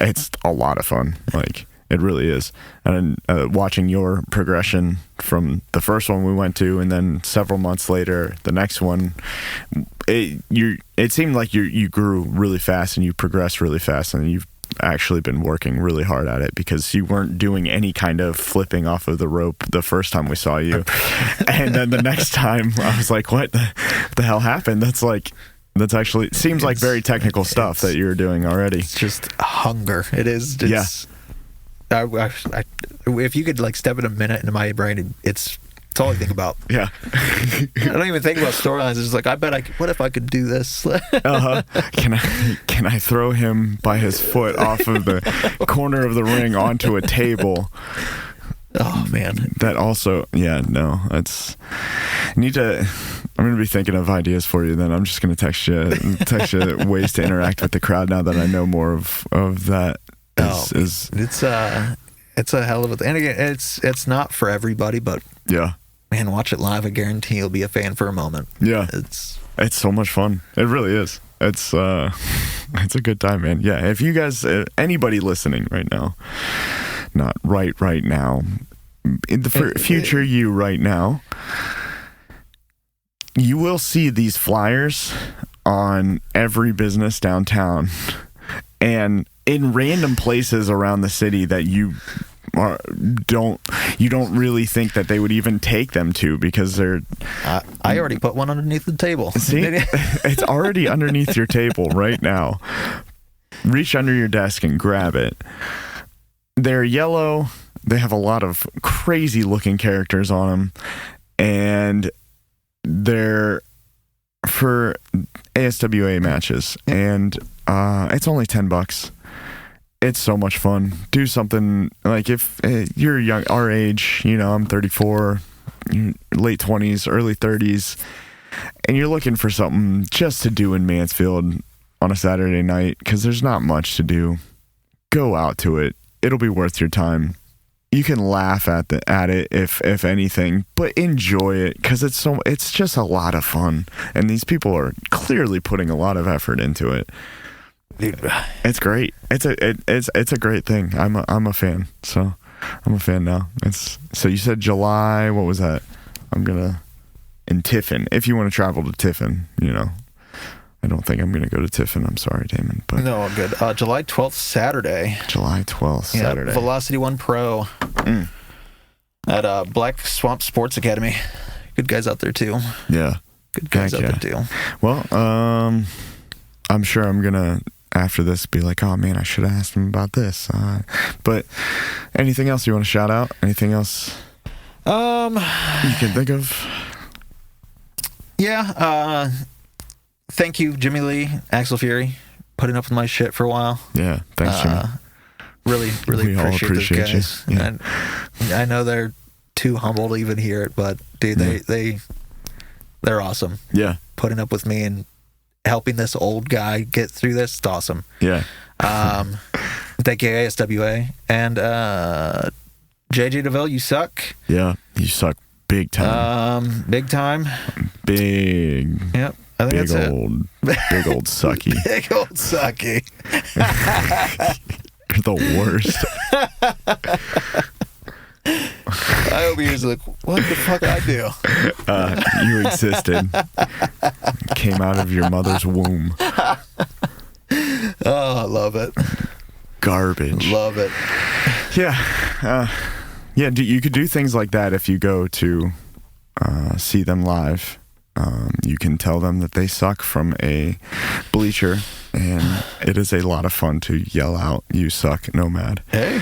[SPEAKER 1] it's a lot of fun. Like it really is. And watching your progression from the first one we went to, and then several months later, the next one, it seemed like you grew really fast and you progressed really fast, and you've actually been working really hard at it because you weren't doing any kind of flipping off of the rope the first time we saw you. And then the next time I was like, what the hell happened? That's actually seems like very technical stuff that you're doing already.
[SPEAKER 2] It's just hunger. It is. If you could like step in a minute into my brain, it's all I think about.
[SPEAKER 1] Yeah.
[SPEAKER 2] I don't even think about storylines. It's like, what if I could do this?
[SPEAKER 1] Can I throw him by his foot off of the corner of the ring onto a table?
[SPEAKER 2] Oh man.
[SPEAKER 1] That also, no, I'm going to be thinking of ideas for you. Then I'm just going to text you ways to interact with the crowd now that I know more of that.
[SPEAKER 2] It's a hell of a thing. And again, it's not for everybody, but man, watch it live. I guarantee you'll be a fan for a moment.
[SPEAKER 1] Yeah, it's so much fun. It really is. It's a good time, man. Yeah, if you guys, anybody listening right now, not right now, in the future you right now, you will see these flyers on every business downtown and in random places around the city that you don't really think that they would even take them to because they're.
[SPEAKER 2] I already put one underneath the table.
[SPEAKER 1] See, it's already underneath your table right now. Reach under your desk and grab it. They're yellow. They have a lot of crazy looking characters on them, and they're for ASWA matches, and it's only $10. It's so much fun. Do something like if you're young, our age, I'm 34, late 20s, early 30s, and you're looking for something just to do in Mansfield on a Saturday night because there's not much to do. Go out to it. It'll be worth your time. You can laugh at it if anything, but enjoy it because it's just a lot of fun, and these people are clearly putting a lot of effort into it. Dude, it's great. It's a great thing. I'm a fan. So I'm a fan now. So you said July. What was that? In Tiffin. If you want to travel to Tiffin, I don't think I'm gonna go to Tiffin. I'm sorry, Damon. But
[SPEAKER 2] no, good. July 12th, Saturday.
[SPEAKER 1] July 12th, Saturday.
[SPEAKER 2] Velocity One Pro at Black Swamp Sports Academy. Good guys out there too.
[SPEAKER 1] Yeah.
[SPEAKER 2] Good guys out there too.
[SPEAKER 1] Well, I'm sure I'm gonna after this be like, oh man, I should have asked him about this. But anything else you want to shout out? Anything else you can think of?
[SPEAKER 2] Yeah. Thank you, Jimmy Lee, Axel Fury, putting up with my shit for a while.
[SPEAKER 1] Yeah, thanks, Jimmy.
[SPEAKER 2] Really
[SPEAKER 1] we
[SPEAKER 2] appreciate those guys.
[SPEAKER 1] You. Yeah.
[SPEAKER 2] And I know they're too humble to even hear it, but dude, they They're awesome.
[SPEAKER 1] Yeah.
[SPEAKER 2] Putting up with me and helping this old guy get through this. It's awesome.
[SPEAKER 1] Yeah.
[SPEAKER 2] Thank you, ASWA. And JJ DeVille, you suck.
[SPEAKER 1] Yeah. You suck big time.
[SPEAKER 2] Big time.
[SPEAKER 1] Big.
[SPEAKER 2] Yep. I think
[SPEAKER 1] Big
[SPEAKER 2] that's
[SPEAKER 1] old, big old sucky.
[SPEAKER 2] Big old sucky.
[SPEAKER 1] You're the worst.
[SPEAKER 2] I hope he was like, what the fuck I do?
[SPEAKER 1] You existed. Came out of your mother's womb.
[SPEAKER 2] Oh, I love it.
[SPEAKER 1] Garbage.
[SPEAKER 2] Love it.
[SPEAKER 1] Yeah. Yeah, you could do things like that if you go to see them live. You can tell them that they suck from a bleacher, and it is a lot of fun to yell out, "You suck, NOMAD."
[SPEAKER 2] Hey,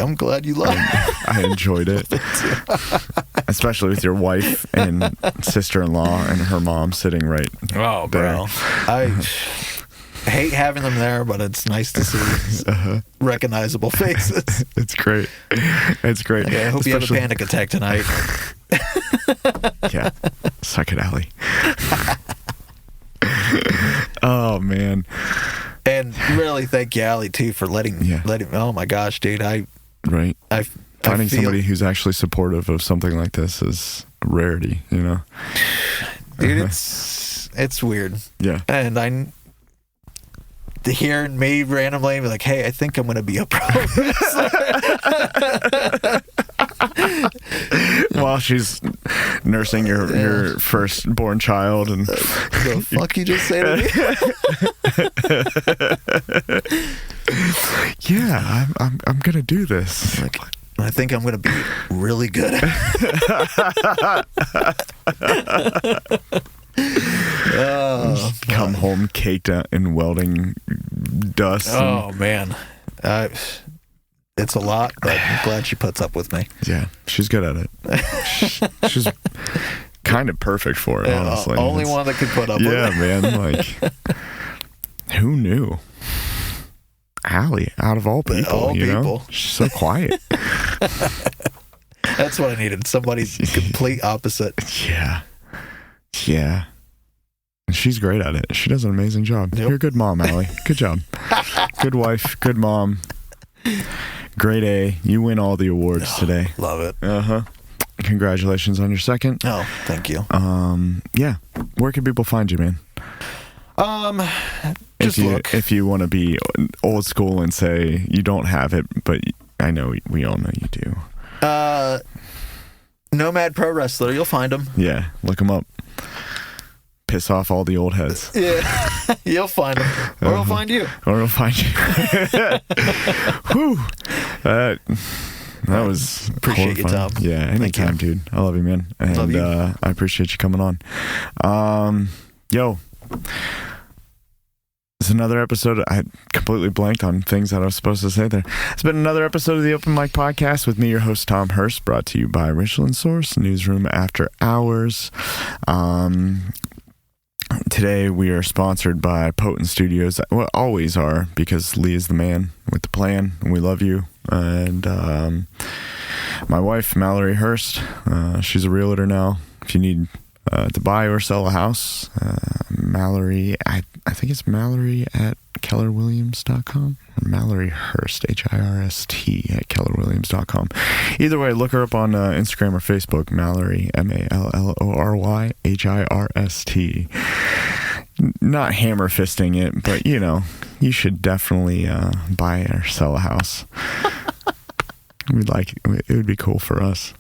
[SPEAKER 2] I'm glad you loved it.
[SPEAKER 1] I enjoyed it. Especially with your wife and sister-in-law and her mom sitting right there.
[SPEAKER 2] Bro. I hate having them there, but it's nice to see recognizable faces.
[SPEAKER 1] It's great. It's great.
[SPEAKER 2] Okay, I hope you have a panic attack tonight.
[SPEAKER 1] Yeah. Suck it, Allie. Oh, man.
[SPEAKER 2] And really thank you, Allie, too, for letting oh my gosh, dude.
[SPEAKER 1] Right. Finding
[SPEAKER 2] feel,
[SPEAKER 1] somebody who's actually supportive of something like this is a rarity, you know?
[SPEAKER 2] Dude, it's weird.
[SPEAKER 1] Yeah.
[SPEAKER 2] And hearing me randomly be like, hey, I think I'm going to be a pro wrestler.
[SPEAKER 1] While she's nursing your firstborn child. And
[SPEAKER 2] the fuck you just say to
[SPEAKER 1] me? Yeah, I'm going to do this.
[SPEAKER 2] Like, I think I'm going to be really good at it.
[SPEAKER 1] Come home caked out in welding dust.
[SPEAKER 2] Oh, man. It's a lot, but I'm glad she puts up with me.
[SPEAKER 1] Yeah, she's good at it. She's kind of perfect for it, honestly.
[SPEAKER 2] Only one that could put up with it.
[SPEAKER 1] Yeah, man. Like, who knew? Allie, out of all people, you know? She's so quiet.
[SPEAKER 2] That's what I needed. Somebody's complete opposite.
[SPEAKER 1] Yeah. Yeah. She's great at it. She does an amazing job. Yep. You're a good mom, Allie. Good job. Good wife. Good mom. Grade A. You win all the awards today.
[SPEAKER 2] Love it.
[SPEAKER 1] Congratulations on your second.
[SPEAKER 2] Oh, thank you.
[SPEAKER 1] Yeah. Where can people find you, man? If you want to be old school and say you don't have it, but I know we all know you do.
[SPEAKER 2] NOMAD Pro Wrestler. You'll find him.
[SPEAKER 1] Yeah. Look him up. Piss off all the old heads.
[SPEAKER 2] Yeah. You'll find him. Or he'll find you.
[SPEAKER 1] Or he'll find you. Whew. That was
[SPEAKER 2] appreciate you, Tom.
[SPEAKER 1] Yeah, anytime, dude. I love you, man. And
[SPEAKER 2] love you.
[SPEAKER 1] I appreciate you coming on. Yo. It's another episode. I completely blanked on things that I was supposed to say there. It's been another episode of the Open Mic Podcast with me, your host, Tom Hirst, brought to you by Richland Source, Newsroom After Hours. Today we are sponsored by Potent Studios. Well, always are, because Lee is the man with the plan, and we love you. And my wife, Mallory Hirst, she's a realtor now. If you need to buy or sell a house, Mallory, I think it's Mallory at kellerwilliams.com, or Mallory Hirst, Hirst at kellerwilliams.com. Either way, look her up on Instagram or Facebook, Mallory, Mallory Hirst. Not hammer fisting it, but you know, you should definitely buy or sell a house. It would be cool for us.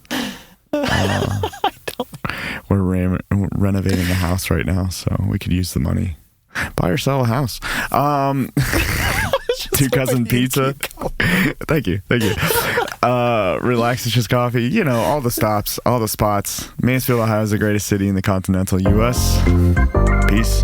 [SPEAKER 1] We're renovating a house right now, so we could use the money. Buy or sell a house. Two Cousin Pizza. Thank you. Relax, it's just coffee. You know, all the stops, all the spots. Mansfield, Ohio is the greatest city in the continental U.S. Peace.